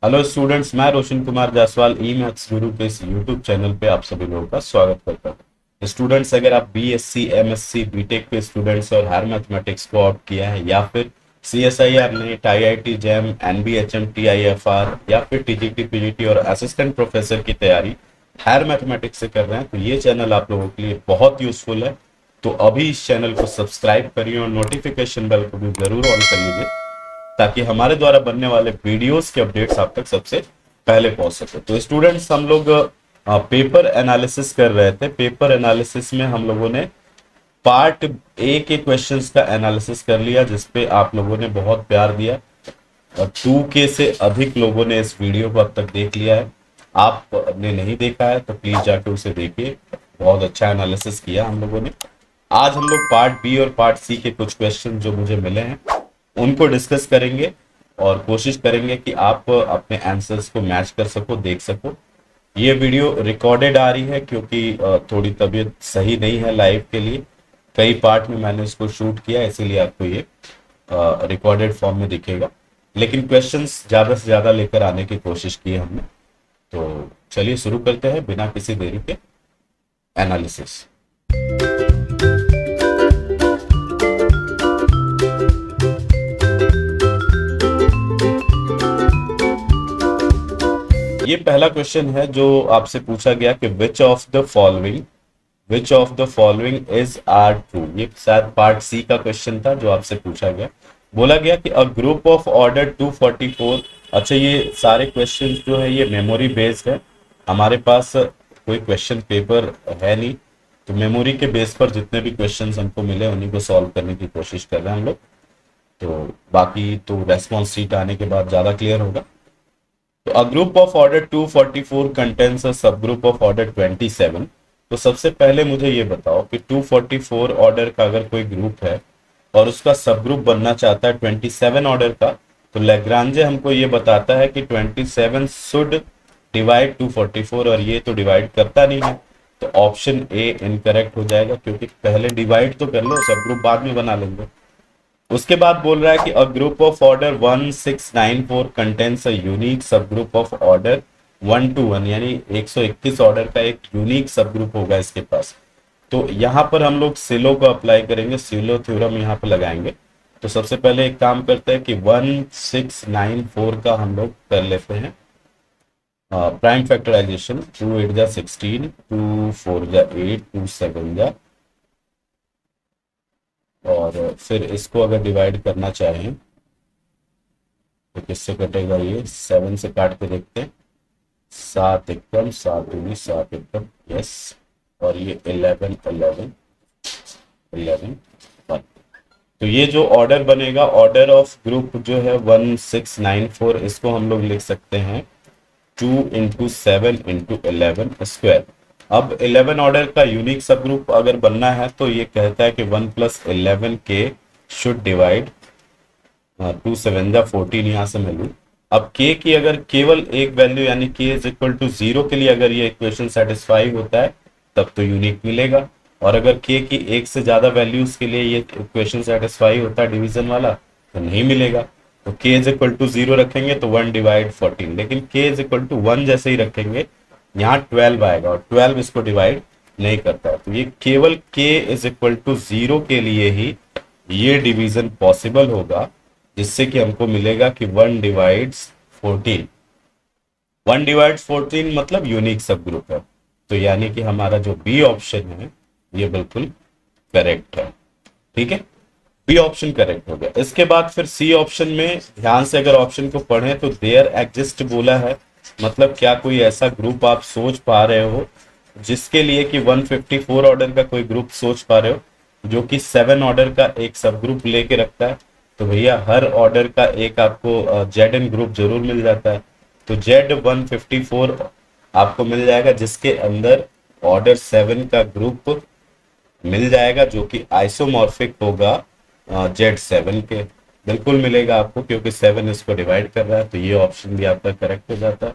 Hello students, मैं रोशन कुमार जायसवाल ई maths गुरु के इस यूट्यूब चैनल पे आप सभी लोगों का स्वागत करता हूँ। स्टूडेंट्स, अगर आप बीएससी, एमएससी, बीटेक के स्टूडेंट्स और हायर मैथमेटिक्स को ऑप्ट किया है या फिर CSIR net, IIT jam, NBHM, TIFR या फिर टीजीटी, पीजीटी और असिस्टेंट प्रोफेसर की तैयारी हायर मैथमेटिक्स से कर रहे हैं तो ये चैनल आप लोगों के लिए बहुत यूजफुल है। तो अभी इस चैनल को सब्सक्राइब करिए और नोटिफिकेशन बेल को भी जरूर ऑन कर लीजिए ताकि हमारे द्वारा बनने वाले वीडियोस के अपडेट्स आप तक सबसे पहले पहुंच सके। तो स्टूडेंट्स, हम लोग पेपर एनालिसिस कर रहे थे। पेपर एनालिसिस में हम लोगों ने पार्ट ए के क्वेश्चंस का एनालिसिस कर लिया जिसपे आप लोगों ने बहुत प्यार दिया और 2K से अधिक लोगों ने इस वीडियो को अब तक देख लिया है। आपने नहीं देखा है तो प्लीज जाके उसे देखिए, बहुत अच्छा एनालिसिस किया हम लोगों ने। आज हम लोग पार्ट बी और पार्ट सी के कुछ क्वेश्चन जो मुझे मिले हैं उनको डिस्कस करेंगे और कोशिश करेंगे कि आप अपने आंसर्स को मैच कर सको, देख सको। ये वीडियो रिकॉर्डेड आ रही है क्योंकि थोड़ी तबीयत सही नहीं है लाइव के लिए। कई पार्ट में मैंने इसको शूट किया, इसीलिए आपको ये रिकॉर्डेड फॉर्म में दिखेगा, लेकिन क्वेश्चंस ज़्यादा से ज़्यादा लेकर आने की कोशिश की है हमने। तो चलिए शुरू करते हैं बिना किसी देरी के एनालिसिस। ये पहला क्वेश्चन है जो आपसे पूछा गया कि which of the following is are true. ये शायद पार्ट सी का क्वेश्चन था जो आपसे पूछा गया। बोला गया कि अ ग्रुप ऑफ ऑर्डर 244। अच्छा, ये सारे क्वेश्चन जो है ये मेमोरी बेस्ड है। हमारे पास कोई क्वेश्चन पेपर है नहीं, तो मेमोरी के बेस पर जितने भी क्वेश्चन हमको मिले उन्हीं को सॉल्व करने की कोशिश कर रहे हैं हम लोग। तो बाकी तो रेस्पॉन्स शीट आने के बाद ज्यादा क्लियर होगा। तो a group of order 244 contains a सब ग्रुप ऑफ ऑर्डर 27। तो सबसे पहले मुझे ये बताओ कि 244 ऑर्डर का अगर कोई ग्रुप है और उसका सब ग्रुप बनना चाहता है 27 ऑर्डर का, तो लैग्रांजे हमको ये बताता है कि 27 शुड डिवाइड 244 और ये तो डिवाइड करता नहीं है। तो ऑप्शन ए इनकरेक्ट हो जाएगा क्योंकि पहले डिवाइड तो कर लो, सब ग्रुप बाद में बना लेंगे। उसके बाद बोल रहा है कि a group of order 1694 contains a unique सब ग्रुप ऑफ ऑर्डर 121, यानी 121 ऑर्डर का एक यूनिक सब ग्रुप होगा इसके पास। तो यहाँ पर हम लोग सिलो को अप्लाई करेंगे, सिलो थ्योरम यहाँ पर लगाएंगे। तो सबसे पहले एक काम करते हैं कि 1694 का हम लोग कर लेते हैं प्राइम फैक्टराइजेशन। 2 8 जा 16, 2 4 जा 8, 2 7 जा, और फिर इसको अगर डिवाइड करना चाहें तो किससे कटेगा? ये 7 से काट के देखते हैं। 7 एकम 7 दूनी 7 एकम, यस। और ये 11 11 11 1। तो ये जो ऑर्डर बनेगा, ऑर्डर ऑफ ग्रुप जो है 1694, इसको हम लोग लिख सकते हैं 2 इंटू 7 इंटू 11 स्क्वायर। अब 11 ऑर्डर का यूनिक सब ग्रुप अगर बनना है तो ये कहता है कि 1 प्लस 11 के शुड डिवाइड 2 7 जा 14, यहाँ से मैं लूँ। अब k की अगर केवल एक वैल्यू यानी k इज इक्वल टू 0 के लिए अगर ये इक्वेशन सेटिस्फाई होता है तब तो यूनिक मिलेगा, और अगर k की एक से ज्यादा वैल्यूज के लिए ये इक्वेशन सेटिस्फाई होता है डिवीजन वाला तो नहीं मिलेगा। तो k इज इक्वल टू 0 रखेंगे तो 1 डिवाइड 14, लेकिन k इज इक्वल टू 1 जैसे ही रखेंगे यहाँ 12 आएगा और 12 इसको डिवाइड नहीं करता है। तो ये केवल k इज इक्वल टू 0 के लिए ही ये डिवीजन पॉसिबल होगा, जिससे कि हमको मिलेगा कि 1 डिवाइड्स 14। 1 डिवाइड्स 14 मतलब यूनिक सब ग्रुप है। तो यानी कि हमारा जो बी ऑप्शन है ये बिल्कुल करेक्ट है। ठीक है, बी ऑप्शन करेक्ट हो गया। इसके बाद फिर सी ऑप्शन में ध्यान से अगर ऑप्शन को पढ़ें तो देयर एग्जिस्ट बोला है, मतलब क्या कोई ऐसा ग्रुप आप सोच पा रहे हो जिसके लिए कि 154 ऑर्डर का कोई ग्रुप सोच पा रहे हो जो कि 7 ऑर्डर का एक सब ग्रुप लेके रखता है। तो भैया हर ऑर्डर का एक आपको जेड एन ग्रुप जरूर मिल जाता है। तो जेड 154 आपको मिल जाएगा जिसके अंदर ऑर्डर 7 का ग्रुप मिल जाएगा जो कि आइसोमॉर्फिक होगा Z7 के। बिल्कुल मिलेगा आपको क्योंकि 7 इसको डिवाइड कर रहा है, तो ये ऑप्शन भी आपका करेक्ट हो जाता है।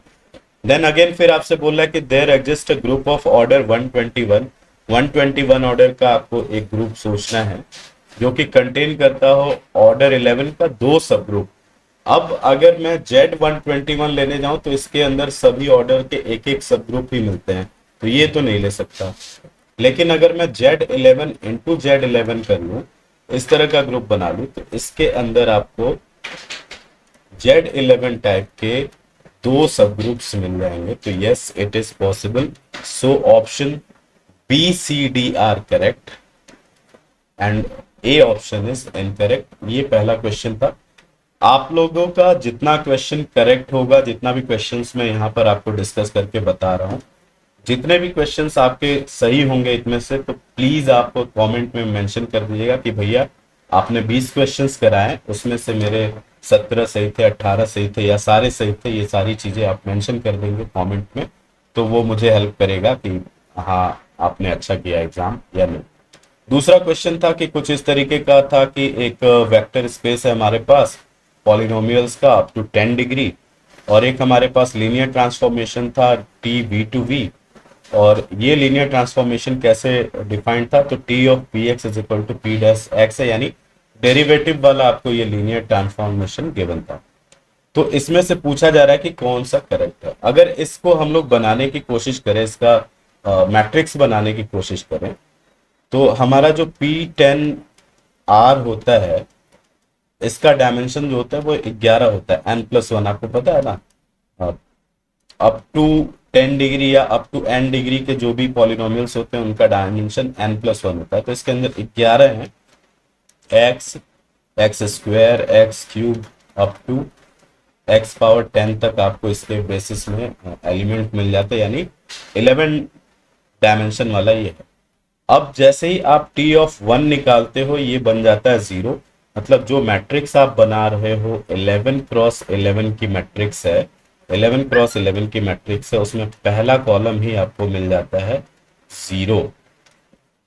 देन अगेन फिर आपसे बोल रहा है कि there exist group of order 121। 121 order का आपको एक ग्रुप सोचना है जो कि कंटेन करता हो ऑर्डर 11 का दो सब ग्रुप। अब अगर मैं Z121 लेने जाऊं तो इसके अंदर सभी ऑर्डर के एक एक सब ग्रुप ही मिलते हैं, तो ये तो नहीं ले सकता। लेकिन अगर मैं Z11 इंटू Z11 कर लूं, इस तरह का ग्रुप बना लूं, तो इसके अंदर आपको Z11 टाइप के दो सब ग्रुप्स मिल जाएंगे। तो yes, it is possible. So option B C D are correct and A option is incorrect. ये पहला क्वेश्चन था। आप लोगों का जितना क्वेश्चन करेक्ट होगा, जितना भी क्वेश्चंस मैं यहाँ पर आपको डिस्कस करके बता रहा हूँ, जितने भी क्वेश्चंस आपके सही होंगे इनमें से, तो प्लीज आप कमेंट में मेंशन कर दीजिएगा कि भैया आपने 20 क्वेश्चंस कराए, उसमें से मेरे 17 सही थे, 18 सही थे या सारे सही थे। ये सारी चीजें आप मेंशन कर देंगे कमेंट में, तो वो मुझे हेल्प करेगा कि हाँ आपने अच्छा किया एग्जाम या नहीं। दूसरा क्वेश्चन था कि कुछ इस तरीके का था कि एक वेक्टर स्पेस है हमारे पास पॉलिनोमियल्स का अप टू 10 डिग्री, और एक हमारे पास लीनियर ट्रांसफॉर्मेशन था टी वी टू वी। और ये लीनियर ट्रांसफॉर्मेशन कैसे डिफाइंड था, तो T of P X is equal to P dash X है, यानी डेरिवेटिव वाला आपको ये लीनियर ट्रांसफॉर्मेशन गिवन था। तो इसमें से पूछा जा रहा है कि कौन सा करेक्ट है। अगर इसको हम लोग बनाने की कोशिश करें, इसका मैट्रिक्स बनाने की कोशिश करें, तो हमारा जो P10R होता है, इसका डायमेंशन जो होता है वो 11 होता है, n+1, आपको पता है ना। अप टू 10 डिग्री या अप टू n डिग्री के जो भी पॉलिनोमियल्स होते हैं उनका डायमेंशन n+1 होता है। तो इसके अंदर 11 है, X, x square, x cube, up to X power 10 तक आपको इसके बेसिस में एलिमेंट मिल जाते हैं, यानी 11 डायमेंशन वाला ये है। अब जैसे ही आप टी ऑफ 1 निकालते हो, ये बन जाता है 0। मतलब जो मैट्रिक्स आप बना रहे हो 11x11 की मैट्रिक्स है, 11x11 की मैट्रिक्स है, उसमें पहला कॉलम ही आपको मिल जाता है 0।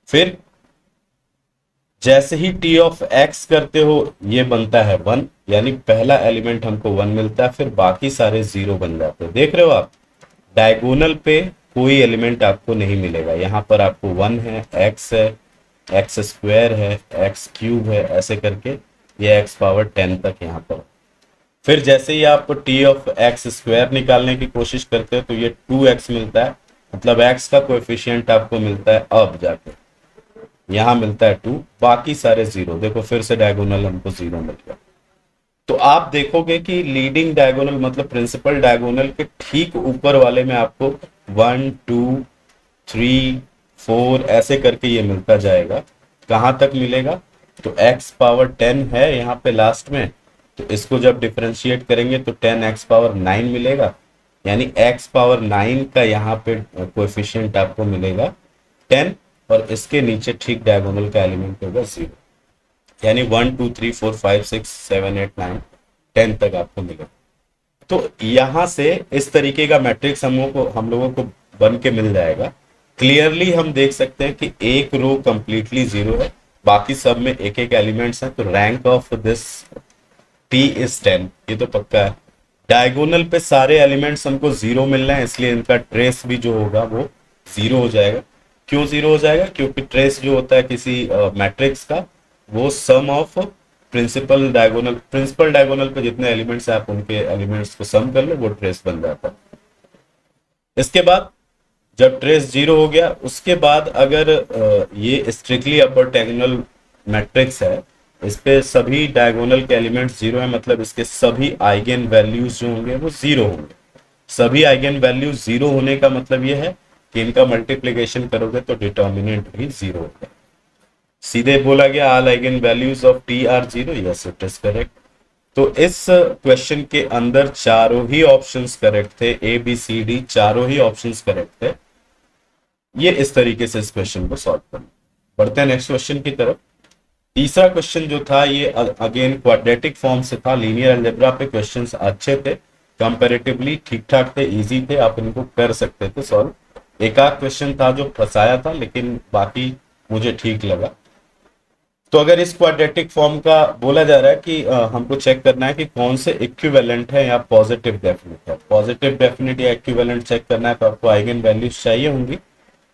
फिर जैसे ही टी ऑफ एक्स करते हो, ये बनता है 1, यानी पहला एलिमेंट हमको 1 मिलता है, फिर बाकी सारे 0 बन जाते हैं। देख रहे हो आप, डायगोनल पे कोई एलिमेंट आपको नहीं मिलेगा। यहाँ पर आपको 1 है, एक्स है, एक्स स्क्वायर है, एक्स क्यूब है, ऐसे करके ये एक्स पावर 10 तक यहाँ पर। फिर जैसे ही आप टी ऑफ एक्स स्क्वायर निकालने की कोशिश करते हो, तो ये 2x मिलता है, मतलब एक्स का कोएफिशिएंट आपको मिलता है, अब जाके यहाँ मिलता है 2, बाकी सारे 0। देखो फिर से डायगोनल हमको 0 मिल गया। तो आप देखोगे कि लीडिंग डायगोनल मतलब प्रिंसिपल डायगोनल के ठीक ऊपर वाले में आपको 1 2 3 4 ऐसे करके ये मिलता जाएगा। कहाँ तक मिलेगा, तो x पावर 10 है यहाँ पे लास्ट में, तो इसको जब डिफरेंशिएट करेंगे तो 10x पावर 9 मिलेगा, यानी x पावर 9 का यहाँ पे कोएफिशिएंट आपको मिलेगा 10, और इसके नीचे ठीक डायगोनल का एलिमेंट होगा 0, यानी 1 2 3 4 5 6 7 8 9 10 तक आपको मिलेगा। तो यहां से इस तरीके का मैट्रिक्स हम लोगों को बन के मिल जाएगा। क्लियरली हम देख सकते हैं कि एक रो कंप्लीटली 0 है, बाकी सब में एक एक एलिमेंट्स हैं, तो rank of this T is 10, ये तो पक्का है। डायगोनल पे सारे एलिमेंट्स हमको 0 मिल रहे हैं, इसलिए इनका ट्रेस भी जो होगा वो 0 हो जाएगा। क्यों 0 हो जाएगा, क्योंकि ट्रेस जो होता है किसी मैट्रिक्स का, वो सम ऑफ प्रिंसिपल डायगोनल पे जितने एलिमेंट्स है, आप उनके एलिमेंट्स को सम कर लो, वो ट्रेस बन जाता है। इसके बाद जब ट्रेस 0 हो गया, उसके बाद अगर ये स्ट्रिक्टली अपर डायगोनल मैट्रिक्स है, इस पे सभी डायगोनल के एलिमेंट्स 0 है, मतलब इसके सभी आइगन वैल्यूज जो होंगे वो 0 होंगे। सभी आइगन वैल्यूज 0 होने का मतलब ये है कि इनका मल्टीप्लीकेशन करोगे तो डिटर्मिनेंट भी 0 होगा। सीधे बोला गया all eigen values of T R 0, yes it is correct. तो इस क्वेश्चन के अंदर चारों ही ऑप्शंस करेक्ट थे, ए बी सी डी चारों ही ऑप्शंस करेक्ट थे। ये इस तरीके से इस क्वेश्चन को सॉल्व करना। बढ़ते हैं नेक्स्ट क्वेश्चन की तरफ। तीसरा क्वेश्चन जो था ये अगेन क्वाड्रेटिक फॉर्म से था, लीनियर अलजेब्रा पे क्वेश्चंस अच्छे थे, कंपैरेटिवली ठीक ठाक थे, इजी थे, आप इनको कर सकते थे सॉल्व। एक आध क्वेश्चन था जो फंसाया था, लेकिन बाकी मुझे ठीक लगा। तो अगर इस क्वाड्रेटिक फॉर्म का बोला जा रहा है कि हमको चेक करना है कि कौन से इक्विवेलेंट है या पॉजिटिव डेफिनेट है। पॉजिटिव डेफिनेट या इक्विवेलेंट चेक करना है तो आपको आइगन वैल्यूज चाहिए होंगी।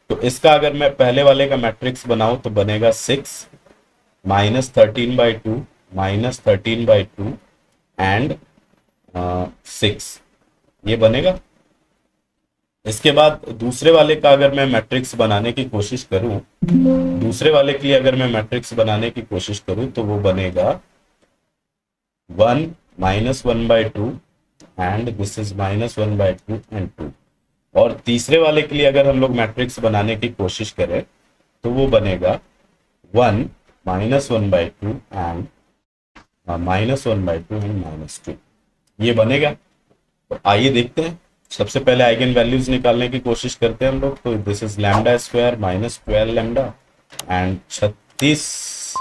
तो इसका अगर मैं पहले वाले का मैट्रिक्स बनाऊं तो बनेगा 6 -13/2 -13/2 एंड 6, ये बनेगा। इसके बाद दूसरे वाले का अगर मैं मैट्रिक्स बनाने की कोशिश करूं, दूसरे वाले के लिए अगर मैं मैट्रिक्स बनाने की कोशिश करूं तो वो बनेगा 1 -1/2 एंड दिस इज -1/2 एंड 2। और तीसरे वाले के लिए अगर हम लोग मैट्रिक्स बनाने की कोशिश करें तो वो बनेगा 1 -1/2 एंड -1/2 एंड -2, ये बनेगा। तो आइए देखते हैं। सबसे पहले आइगन वैल्यूज निकालने की कोशिश करते हैं हम लोग। तो this is lambda square -12 lambda and 36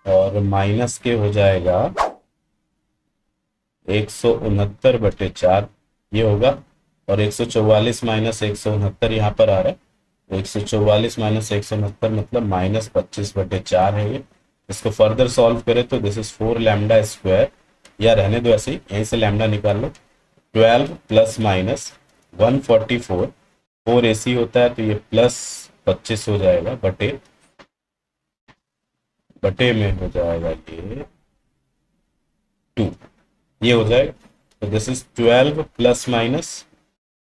और माइनस के हो जाएगा 169/4, ये होगा। और 144 माइनस 169 यहाँ पर आ रहा है, तो 144 माइनस 169 मतलब -25/4 है ये। इसको फर्दर सॉल्व करें तो दिस इज 4 लैम्डा स्क्वायर, या रहने दो ऐसे ही, यहीं से लैम्डा निकाल लो। 12 प्लस माइनस 144, 4 AC होता है तो ये प्लस 25 हो जाएगा, बटे बटे में हो जाएगा ये 2, ये हो जाएगा। तो दिस इज 12 प्लस माइनस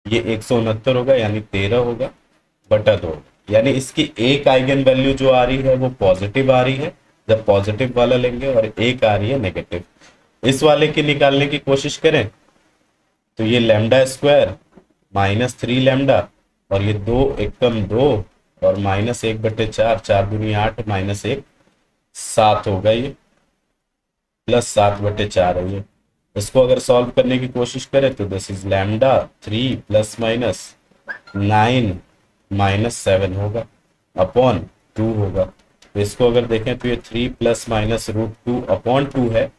ये 169 होगा यानी 13 होगा, बटा 2। यानी इसकी एक आइगन वैल्यू जो आ रही है वो पॉजिटिव आ रही है, जब पॉजिटिव वाला लेंगे, और एक आ रही है नेगेटिव। इस वाले की निकालने की कोशिश करें तो ये लैम्डा स्क्वायर -3 लैम्डा, और ये 2 एकम 2 और -1/4, 4 दूनी 8 -1 7 होगा, ये +7/4 है ये। इसको अगर सॉल्व करने की कोशिश करें तो this is lambda 3 plus minus 9 -7 होगा, अपॉन 2 होगा। तो इसको अगर देखें तो ये 3 प्लस माइनस √2 अपॉन 2 है।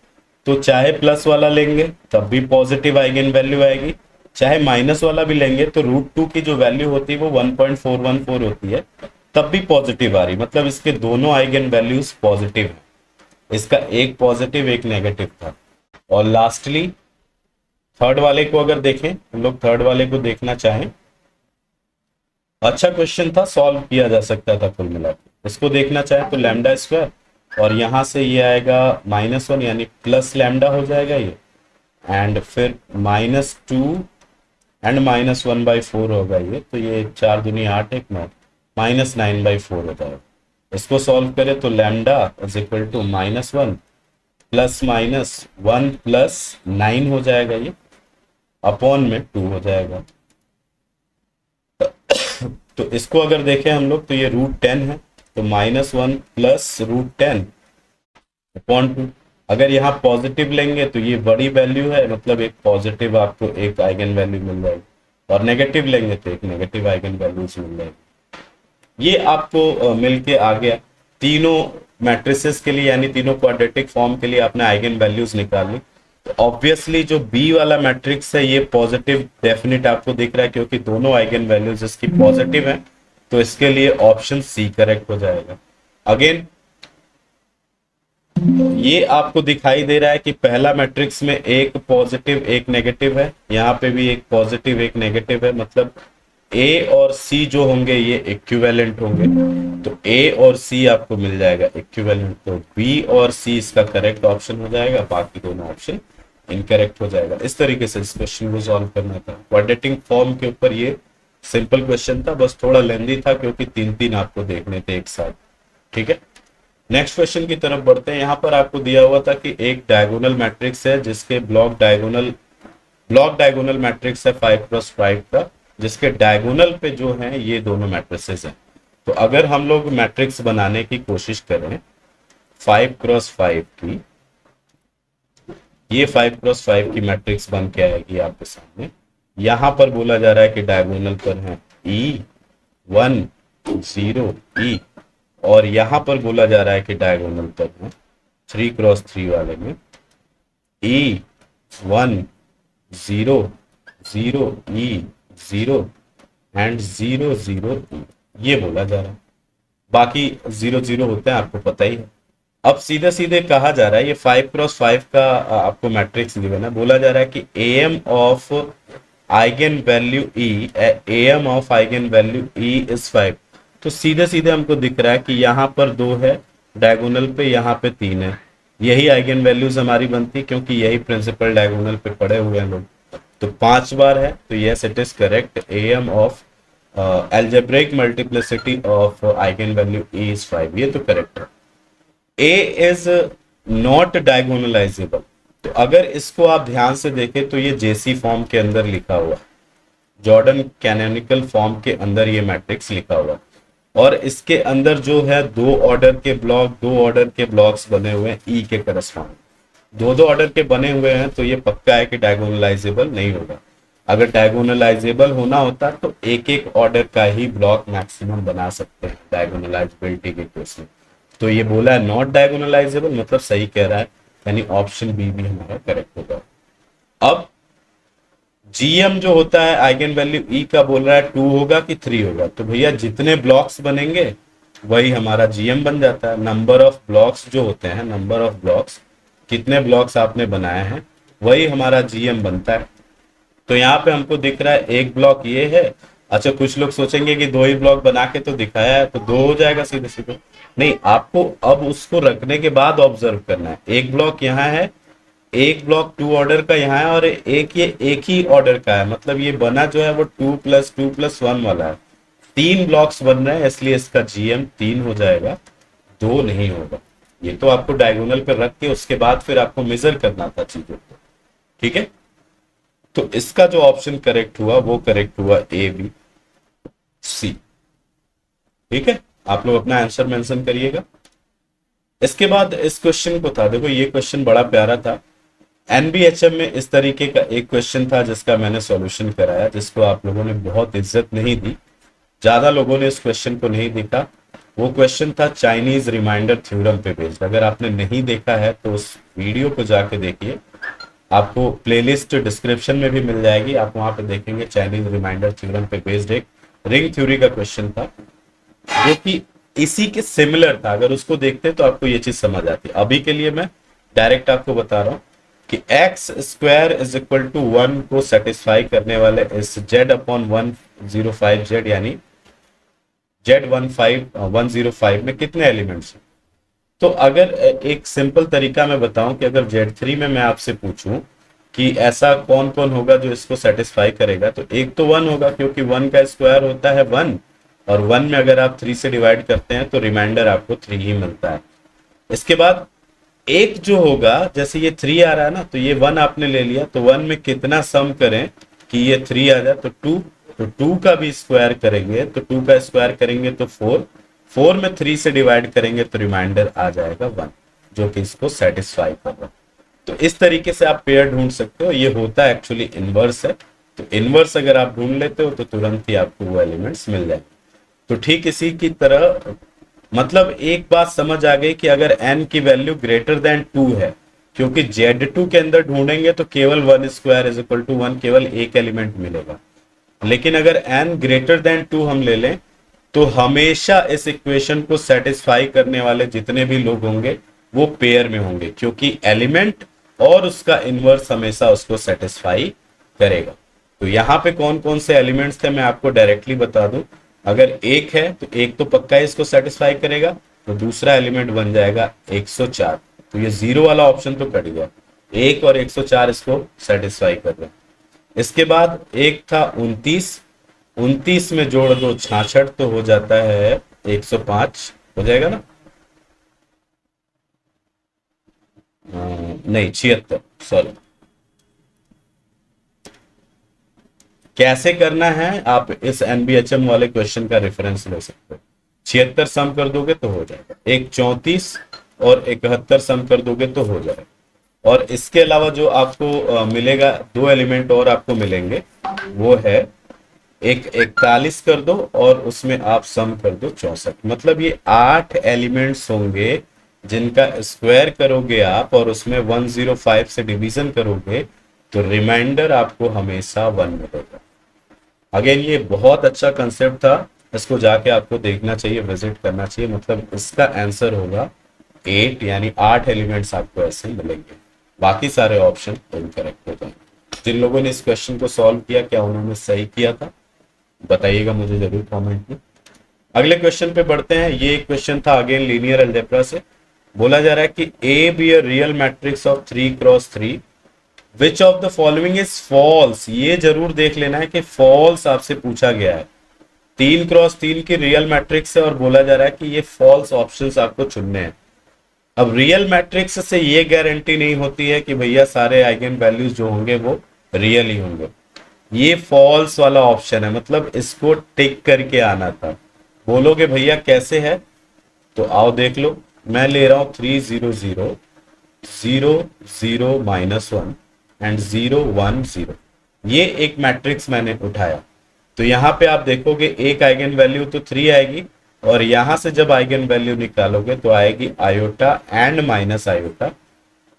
तो चाहे प्लस वाला लेंगे तब भी पॉजिटिव आइगन वैल्यू आएगी, चाहे माइनस वाला भी लेंगे तो √2 की जो वैल्यू होती है वो 1.414 होती है, तब भी पॉजिटिव आ रही, मतलब इसके दोनों आइगन वैल्यूज पॉजिटिव है। इसका एक पॉजिटिव एक नेगेटिव था। और लास्टली थर्ड वाले को अगर देखें, हम लोग थर्ड वाले को देखना चाहें, अच्छा क्वेश्चन था, सॉल्व किया जा सकता था कुल मिला के। इसको देखना चाहे तो लैम्डा स्क्वायर, और यहां से ये आएगा -1 यानी प्लस लैम्डा हो जाएगा ये, एंड फिर -2 एंड -1/4 होगा ये, तो ये 4 दूनी 8 1 9 -9/4 हो जाएगा। इसको सॉल्व करें तो lambda is equal to -1 plus minus 1 plus 9 हो जाएगा ये, अपॉन में 2 हो जाएगा। तो इसको अगर देखें हम लोग तो ये √10 है, तो -1 प्लस √10 अपॉन 2। अगर यहाँ पॉजिटिव लेंगे तो ये बड़ी वैल्यू है, मतलब एक पॉजिटिव आपको एक आइगन वैल्यू मिल जाएगी, और नेगेटिव लेंगे तो एक नेगेटिव आइगन वैल्यूज मिल जाएगी। ये आपको मिलके आ गया। तीनों मैट्रिसेस के लिए यानी तीनों क्वाड्रेटिक फॉर्म के लिए आपने आइगन वैल्यूज निकाल ली। तो ऑब्वियसली जो बी वाला मैट्रिक्स है ये पॉजिटिव डेफिनेट आपको दिख रहा है, क्योंकि दोनों आइगन वैल्यूज इसकी पॉजिटिव है, तो इसके लिए ऑप्शन सी करेक्ट हो जाएगा। अगेन ये आपको दिखाई दे रहा है कि पहला मैट्रिक्स में एक पॉजिटिव एक नेगेटिव है, यहाँ पे भी एक पॉजिटिव एक नेगेटिव है, मतलब ए और सी जो होंगे ये इक्विवेलेंट होंगे, तो ए और सी आपको मिल जाएगा इक्विवेलेंट, तो बी और सी इसका करेक्ट ऑप्शन हो जाएगा, बाकी दोनों ऑप्शन इनकरेक्ट हो जाएगा। इस तरीके से इस क्वेश्चन को सॉल्व करना था। क्वाड्रेटिक फॉर्म के ऊपर ये सिंपल क्वेश्चन था, बस थोड़ा लेंदी था क्योंकि 3 आपको देखने थे एक साथ। ठीक है, नेक्स्ट क्वेश्चन की तरफ बढ़ते हैं। यहाँ पर आपको दिया हुआ था कि एक डायगोनल मैट्रिक्स है जिसके ब्लॉक डायगोनल मैट्रिक्स है 5x5 का, जिसके डायगोनल पे जो है ये दोनों मैट्रिसेस हैं। तो अगर हम लोग मैट्रिक्स बनाने की कोशिश करें 5x5 की, ये 5x5 की मैट्रिक्स बन के आएगी आपके सामने। यहां पर बोला जा रहा है कि डायगोनल पर है E1 0 E, और यहां पर बोला जा रहा है कि डायगोनल पर है 3x3 वाले में E1 0 0 E 0 एंड 0 0 E, ये बोला जा रहा है। बाकी 0 0 होते हैं, आपको पता ही है। अब सीधे सीधे कहा जा रहा है, ये 5x5 का आपको मैट्रिक्स गिवन है, बोला जा रहा है कि AM of eigen value E is 5। तो सीधे सीधे हमको दिख रहा है कि यहाँ पर 2 है डायगोनल पे, यहाँ पे 3 है, यही आइगन वैल्यूज हमारी बनती है, क्योंकि यही प्रिंसिपल डायगोनल पे पड़े हुए हैं लोग। तो 5 बार है, तो yes it is correct. M of algebraic multiplicity of eigenvalue e is 5, ये तो करेक्ट है। a is not diagonalizable, तो अगर इसको आप ध्यान से देखें तो ये जेसी फॉर्म के अंदर लिखा हुआ, जॉर्डन कैनोनिकल फॉर्म के अंदर ये मैट्रिक्स लिखा हुआ, और इसके अंदर जो है दो ऑर्डर के ब्लॉक्स बने हुए हैं ई के करस्पॉन्डिंग, दो ऑर्डर के बने हुए हैं, तो ये पक्का है कि डायगोनलाइजेबल नहीं होगा। अगर डायगोनलाइजेबल होना होता तो एक एक ऑर्डर का ही ब्लॉक मैक्सिमम बना सकते हैं डायगोनलाइजेबिलिटी के केस में। तो ये बोला है नॉट डायगोनलाइजेबल, मतलब सही कह रहा है, यानी ऑप्शन बी भी हमारा करेक्ट होगा। अब जीएम जो होता है आइगन वैल्यू ई का, बोल रहा है 2 होगा कि 3 होगा, तो भैया जितने ब्लॉक्स बनेंगे वही हमारा जीएम बन जाता है। नंबर ऑफ ब्लॉक्स जो होते हैं, नंबर ऑफ ब्लॉक्स, कितने ब्लॉक्स आपने बनाए हैं वही हमारा जीएम बनता है। तो यहाँ पे हमको दिख रहा है एक ब्लॉक ये है। अच्छा, कुछ लोग सोचेंगे कि 2 ही ब्लॉक बना के तो दिखाया है तो 2 हो जाएगा सीधे सीधे, नहीं, आपको अब उसको रखने के बाद ऑब्जर्व करना है। एक ब्लॉक यहाँ है, एक ब्लॉक 2 ऑर्डर का यहाँ है, और ये एक ही ऑर्डर का है, मतलब ये बना जो है वो 2+2+1 वाला है। 3 ब्लॉक्स बन रहे हैं, इसलिए इसका जीएम 3 हो जाएगा, 2 नहीं होगा। ये तो आपको डायगोनल पे रख के उसके बाद फिर आपको मेजर करना था चीजों को, ठीक है। तो इसका जो ऑप्शन करेक्ट हुआ वो करेक्ट हुआ ए बी सी, ठीक है। आप लोग अपना आंसर मेंशन करिएगा। इसके बाद इस क्वेश्चन को था, देखो ये क्वेश्चन बड़ा प्यारा था। एनबीएचएम में इस तरीके का एक क्वेश्चन था जिसका मैंने सॉल्यूशन कराया, जिसको आप लोगों ने बहुत इज्जत नहीं दी, ज्यादा लोगों ने इस क्वेश्चन को नहीं देखा। वो क्वेश्चन था चाइनीज रिमाइंडर थ्योरम पे बेस्ड। अगर आपने नहीं देखा है तो उस वीडियो को जाके देखिए, आपको प्लेलिस्ट डिस्क्रिप्शन में भी मिल जाएगी, आप वहां पे देखेंगे। चाइनीज रिमाइंडर थ्योरम पे बेस्ड एक रिंग थ्योरी का क्वेश्चन था, जो कि इसी के सिमिलर था। अगर उसको देखते तो आपको ये चीज समझ आती। अभी के लिए मैं डायरेक्ट आपको बता रहा हूं कि X square is equal to 1 को सेटिस्फाई करने वाले इस Z/105Z, यानी Z105 में कितने एलिमेंट्स हैं। तो अगर एक सिंपल तरीका मैं बताऊं कि अगर Z3 में मैं आपसे पूछूं कि ऐसा कौन कौन होगा जो इसको सेटिस्फाई करेगा, तो एक तो 1 होगा, क्योंकि 1 का स्क्वायर होता है 1, और 1 में अगर आप 3 से डिवाइड करते हैं तो रिमाइंडर आपको 3 ही मिलता है। इसके बाद एक जो होगा, जैसे ये 3 आ रहा है ना, तो ये 1 आपने ले लिया, तो 1 में कितना सम करें कि ये 3 आ जाए, तो 2, तो 2 का भी स्क्वायर करेंगे, तो 2 का स्क्वायर करेंगे तो 4, 4 में 3 से डिवाइड करेंगे तो रिमाइंडर आ जाएगा 1, जो कि इसको सेटिस्फाई कर रहा है। तो इस तरीके से आप पेयर ढूंढ सकते हो। ये होता है एक्चुअली इनवर्स है, तो इनवर्स अगर आप ढूंढ लेते हो तो तुरंत ही आपको वो एलिमेंट्स मिल जाएंगे। तो ठीक इसी की तरह, मतलब एक बात समझ आ गई कि अगर n की वैल्यू ग्रेटर देन 2 है, क्योंकि Z2 के अंदर ढूंढेंगे तो केवल 1 स्क्वायर इज इक्वल टू 1, केवल एक एलिमेंट मिलेगा। लेकिन अगर n ग्रेटर देन 2 हम ले लें तो हमेशा इस इक्वेशन को सेटिस्फाई करने वाले जितने भी लोग होंगे वो पेयर में होंगे, क्योंकि एलिमेंट और उसका इनवर्स हमेशा उसको सेटिस्फाई करेगा। तो यहाँ पे कौन कौन से एलिमेंट्स थे मैं आपको डायरेक्टली बता दूं। अगर एक है तो एक तो पक्का इसको सेटिस्फाई करेगा, तो दूसरा एलिमेंट बन जाएगा 104। तो ये 0 वाला ऑप्शन तो कट गया, 1 और 104 इसको सेटिस्फाई कर रहे हैं। इसके बाद एक था 29, 29 में जोड़ दो 66 तो हो जाता है 105, हो जाएगा ना, नहीं 76, सॉरी। कैसे करना है, आप इस एनबीएचएम वाले क्वेश्चन का रेफरेंस ले सकते हो। 76 सम कर दोगे तो हो जाएगा, एक 34 और 71 सम कर दोगे तो हो जाएगा। और इसके अलावा जो आपको मिलेगा, 2 एलिमेंट और आपको मिलेंगे, वो है एक 41 कर दो और उसमें आप सम कर दो 64। मतलब ये 8 एलिमेंट्स होंगे जिनका स्क्वायर करोगे आप और उसमें 105 से डिवीजन करोगे तो रिमाइंडर आपको हमेशा 1 मिलेगा। अगेन ये बहुत अच्छा कंसेप्ट था, इसको जाके आपको देखना चाहिए, विजिट करना चाहिए। मतलब इसका आंसर होगा 8, यानी 8 एलिमेंट्स आपको ऐसे मिलेंगे, बाकी सारे ऑप्शन इनकरेक्ट हो जाएंगे। जिन लोगों ने इस क्वेश्चन को सॉल्व किया, क्या उन्होंने सही किया था, बताइएगा मुझे जरूर कमेंट में। अगले क्वेश्चन पे बढ़ते हैं। ये क्वेश्चन था अगेन लीनियर अलजेब्रा से। बोला जा रहा है कि A B a real matrix of 3 cross 3, which of the following is false. ये जरूर देख लेना है कि फॉल्स आपसे पूछा गया है। 3 क्रॉस 3 की रियल मैट्रिक्स है और बोला जा रहा है कि ये फॉल्स ऑप्शंस आपको चुनने हैं। अब रियल मैट्रिक्स से ये गारंटी नहीं होती है कि भैया सारे आइगन वैल्यूज जो होंगे वो रियल ही होंगे। ये फॉल्स वाला ऑप्शन है, मतलब इसको टिक करके आना था। बोलोगे भैया कैसे है, तो आओ देख लो। मैं ले रहा हूं 3 0 0 0 0 -1 एंड 0 1 0। ये एक मैट्रिक्स मैंने उठाया, तो यहां पे आप देखोगे एक आइगन वैल्यू तो 3 आएगी, और यहां से जब आइगन वैल्यू निकालोगे तो आएगी आयोटा एंड माइनस आयोटा।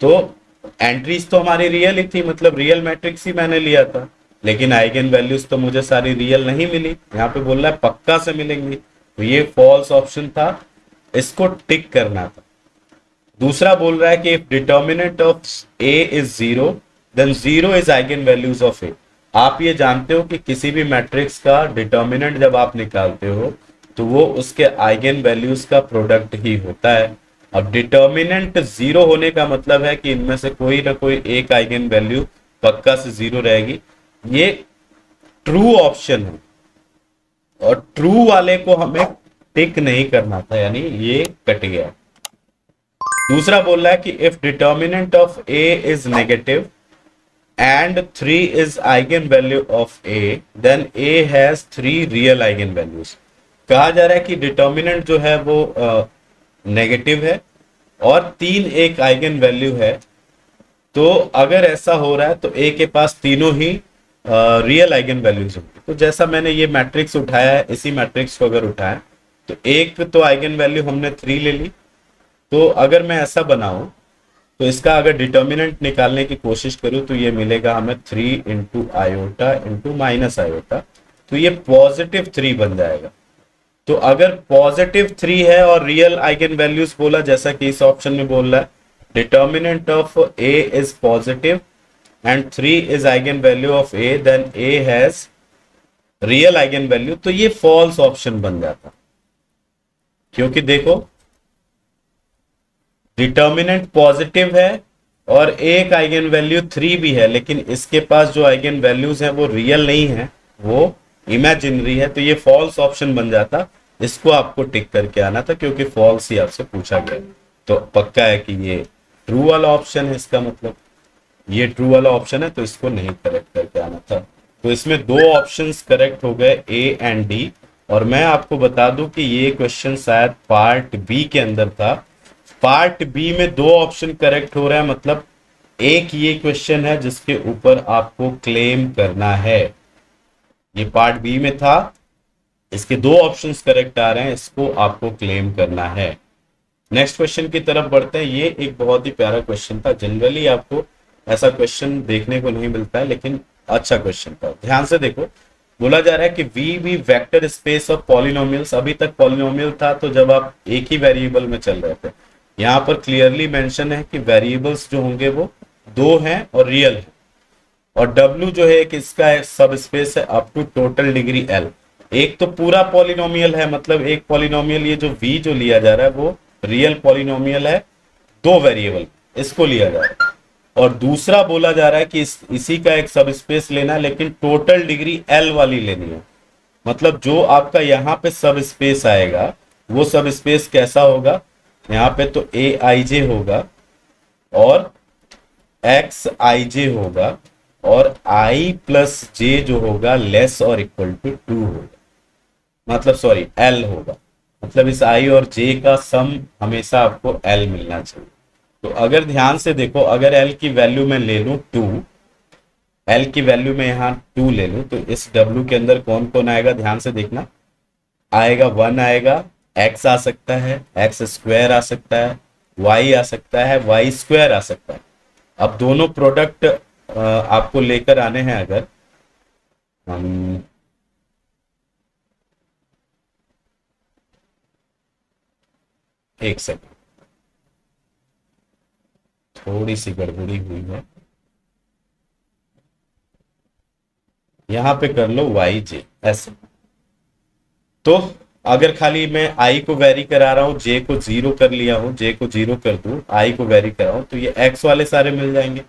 तो एंट्रीज तो हमारी रियल ही थी, मतलब रियल मैट्रिक्स ही मैंने लिया था, लेकिन आइगन वैल्यूज तो मुझे सारी रियल नहीं मिली। यहाँ पे बोल रहा है पक्का से मिलेंगी, तो ये फॉल्स ऑप्शन था, इसको टिक करना था। दूसरा बोल रहा है कि if determinant of A is zero then zero is eigen values of A. आप ये जानते हो कि किसी भी मैट्रिक्स का डिटर्मिनेंट जब आप निकालते हो तो वो उसके आइगन वैल्यूज का प्रोडक्ट ही होता है। अब डिटर्मिनेंट जीरो होने का मतलब है कि इनमें से कोई ना कोई एक आइगन वैल्यू पक्का से जीरो रहेगी। ये ट्रू ऑप्शन है, और ट्रू वाले को हमें टिक नहीं करना था, यानी ये कट गया। दूसरा बोल रहा है कि if determinant of A is negative and 3 is eigen value of A then A has 3 real eigen values. कहा जा रहा है कि डिटर्मिनेंट जो है वो नेगेटिव है और 3 एक आइगन वैल्यू है। तो अगर ऐसा हो रहा है तो ए के पास तीनों ही रियल आइगन वैल्यूज होंगे। तो जैसा मैंने ये मैट्रिक्स उठाया है, इसी मैट्रिक्स को अगर उठाया तो एक तो आइगन वैल्यू हमने 3 ले ली। तो अगर मैं ऐसा बनाऊं तो इसका अगर डिटर्मिनेंट निकालने की कोशिश करूं तो ये मिलेगा हमें 3 into iota into minus iota, तो ये +3 बन जाएगा। तो अगर +3 है और रियल आइगन वैल्यूज बोला जैसा कि इस ऑप्शन में बोल रहा है, determinant of A is positive and 3 is eigen value of A, then A has real eigen value, तो ये फॉल्स ऑप्शन बन जाता। क्योंकि देखो डिटर्मिनेंट पॉजिटिव है और एक आइगन वैल्यू 3 भी है, लेकिन इसके पास जो आइगन वैल्यूज हैं वो रियल नहीं है, वो इमेजिनरी है, तो ये फॉल्स ऑप्शन बन जाता। इसको आपको टिक करके आना था क्योंकि फॉल्स ही आपसे पूछा गया। तो पक्का है कि ये ट्रू वाला ऑप्शन है, इसका मतलब ये ट्रू वाला ऑप्शन है, तो इसको नहीं करेक्ट करके आना था। तो इसमें दो ऑप्शंस करेक्ट हो गए, ए एंड डी। और मैं आपको बता दूं कि ये क्वेश्चन शायद पार्ट बी के अंदर था। पार्ट बी में दो ऑप्शन करेक्ट हो रहा है, मतलब एक ये क्वेश्चन है जिसके ऊपर आपको क्लेम करना है। ये पार्ट बी में था, इसके दो ऑप्शंस करेक्ट आ रहे हैं, इसको आपको क्लेम करना है। नेक्स्ट क्वेश्चन की तरफ बढ़ते हैं। ये एक बहुत ही प्यारा क्वेश्चन था, जनरली आपको ऐसा क्वेश्चन देखने को नहीं मिलता है, लेकिन अच्छा क्वेश्चन था। ध्यान से देखो, बोला जा रहा है कि वी भी वेक्टर स्पेस ऑफ पॉलिनोमियल्स। अभी तक पॉलिनोमियल था तो जब आप एक ही वेरिएबल में चल रहे थे, यहाँ पर क्लियरली मेंशन है कि वेरिएबल्स जो होंगे वो दो हैं और रियल है। और W जो है कि इसका सब स्पेस है up to total degree L। एक तो पूरा पॉलिनोमियल है, मतलब एक पॉलिनोमियल, ये जो V जो लिया जा रहा है वो रियल पॉलिनोमियल है, दो वेरिएबल इसको लिया जा रहा है। और दूसरा बोला जा रहा है कि इसी का एक सब स्पेस लेना है, लेकिन टोटल डिग्री L वाली लेनी है। मतलब जो आपका यहाँ पे सब स्पेस आएगा वो सब स्पेस कैसा होगा, यहाँ पे तो Aij होगा और Xij होगा और I प्लस जे जो होगा लेस और इक्वल टू 2 होगा, मतलब सॉरी L होगा। मतलब इस I और J का सम हमेशा आपको L मिलना चाहिए। तो अगर ध्यान से देखो, अगर L की वैल्यू मैं ले लूं 2, L की वैल्यू में यहाँ 2 ले लूं, तो इस W के अंदर कौन कौन आएगा, ध्यान से देखना। आएगा 1 आएगा, X आ सकता है, X स्क्वायर आ सकता है, Y आ सकता है, Y स्क्वायर आ सकता है। अब दोनों प्रोडक्ट आपको लेकर आने हैं। अगर हम एक सेकंड, थोड़ी सी गड़बड़ी हुई है, यहां पे कर लो YJ ऐसे। तो अगर खाली मैं आई को वेरी करा रहा हूँ, जे को जीरो कर लिया हूँ, जे को जीरो कर दूं, आई को वेरी कराऊं, तो ये एक्स वाले सारे मिल जाएंगे।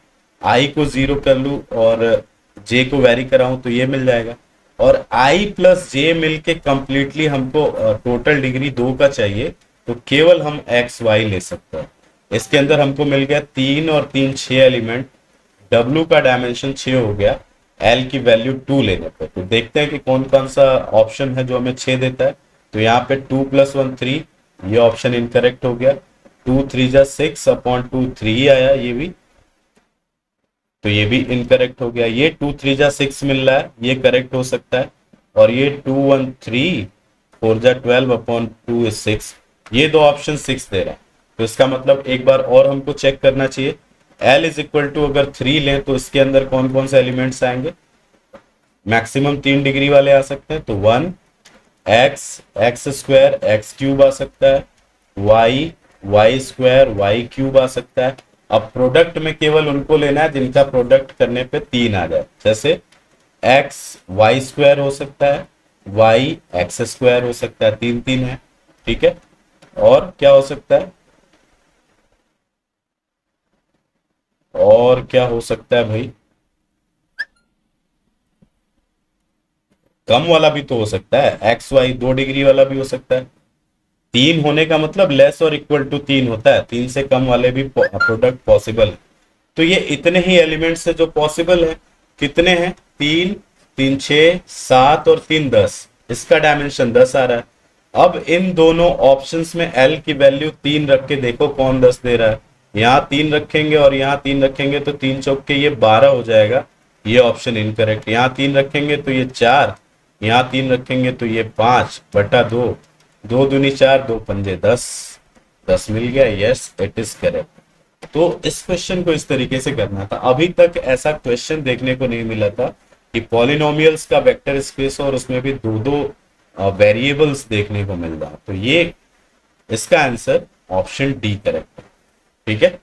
आई को जीरो कर लूं और जे को वेरी कराऊं तो ये मिल जाएगा। और आई प्लस जे मिलके कंप्लीटली हमको टोटल डिग्री 2 का चाहिए, तो केवल हम एक्स वाई ले सकते हैं। इसके अंदर हमको मिल गया 3 और 3 6 एलिमेंट, डब्ल्यू का डायमेंशन 6 हो गया, एल की वैल्यू 2 लेने पे। तो देखते हैं कि कौन कौन सा ऑप्शन है जो हमें 6 देता है। तो यहाँ पे 2 + 1 3, ये ऑप्शन इनकरेक्ट हो गया। 2 3 जा 6 अपॉन 2 3 आया ये भी, तो ये भी इनकरेक्ट हो गया। ये 2 3 जा 6 मिल रहा है, ये करेक्ट हो सकता है। और ये 2 1 3 4 जा 12 अपॉन 2 इज 6, ये दो ऑप्शन 6 दे रहा है। तो इसका मतलब एक बार और हमको चेक करना चाहिए। L इज इक्वल टू अगर 3 लें तो इसके अंदर कौन कौन से एलिमेंट्स आएंगे? मैक्सिमम 3 डिग्री वाले आ सकते हैं, तो 1 x x square x cube आ सकता है, y y square y cube आ सकता है। अब प्रोडक्ट में केवल उनको लेना है जिनका प्रोडक्ट करने पे 3 आ जाए, जैसे एक्स वाई स्क्वायर हो सकता है, वाई एक्स स्क्वायर हो सकता है, 3 3 है, ठीक है। और क्या हो सकता है? और क्या हो सकता है भाई? कम वाला भी तो हो सकता है, एक्स वाई 2 डिग्री वाला भी हो सकता है। 3 होने का मतलब लेस और इक्वल टू 3 होता है, 3 से कम वाले भी प्रोडक्ट पॉसिबल है। तो ये इतने ही एलिमेंट्स है जो पॉसिबल है। कितने हैं? 3 3 6 7 और 3 10, इसका डायमेंशन 10 आ रहा है। अब इन दोनों ऑप्शंस में एल की वैल्यू 3 रख के देखो कौन 10 दे रहा है। यहाँ 3 रखेंगे और यहाँ 3 रखेंगे तो 3 चौक के ये 12 हो जाएगा, ये ऑप्शन इनकरेक्ट। यहाँ 3 रखेंगे तो ये 4, यहाँ 3 रखेंगे तो ये 5/2, 2 दूनी 4, 2 पंजे 10, 10 मिल गया। Yes, it is correct. तो इस क्वेश्चन को इस तरीके से करना था। अभी तक ऐसा क्वेश्चन देखने को नहीं मिला था कि पॉलिनोमियल्स का वेक्टर स्पेस और उसमें भी दो दो वेरिएबल्स देखने को मिल रहा। तो ये इसका आंसर ऑप्शन डी करेक्ट है, ठीक है।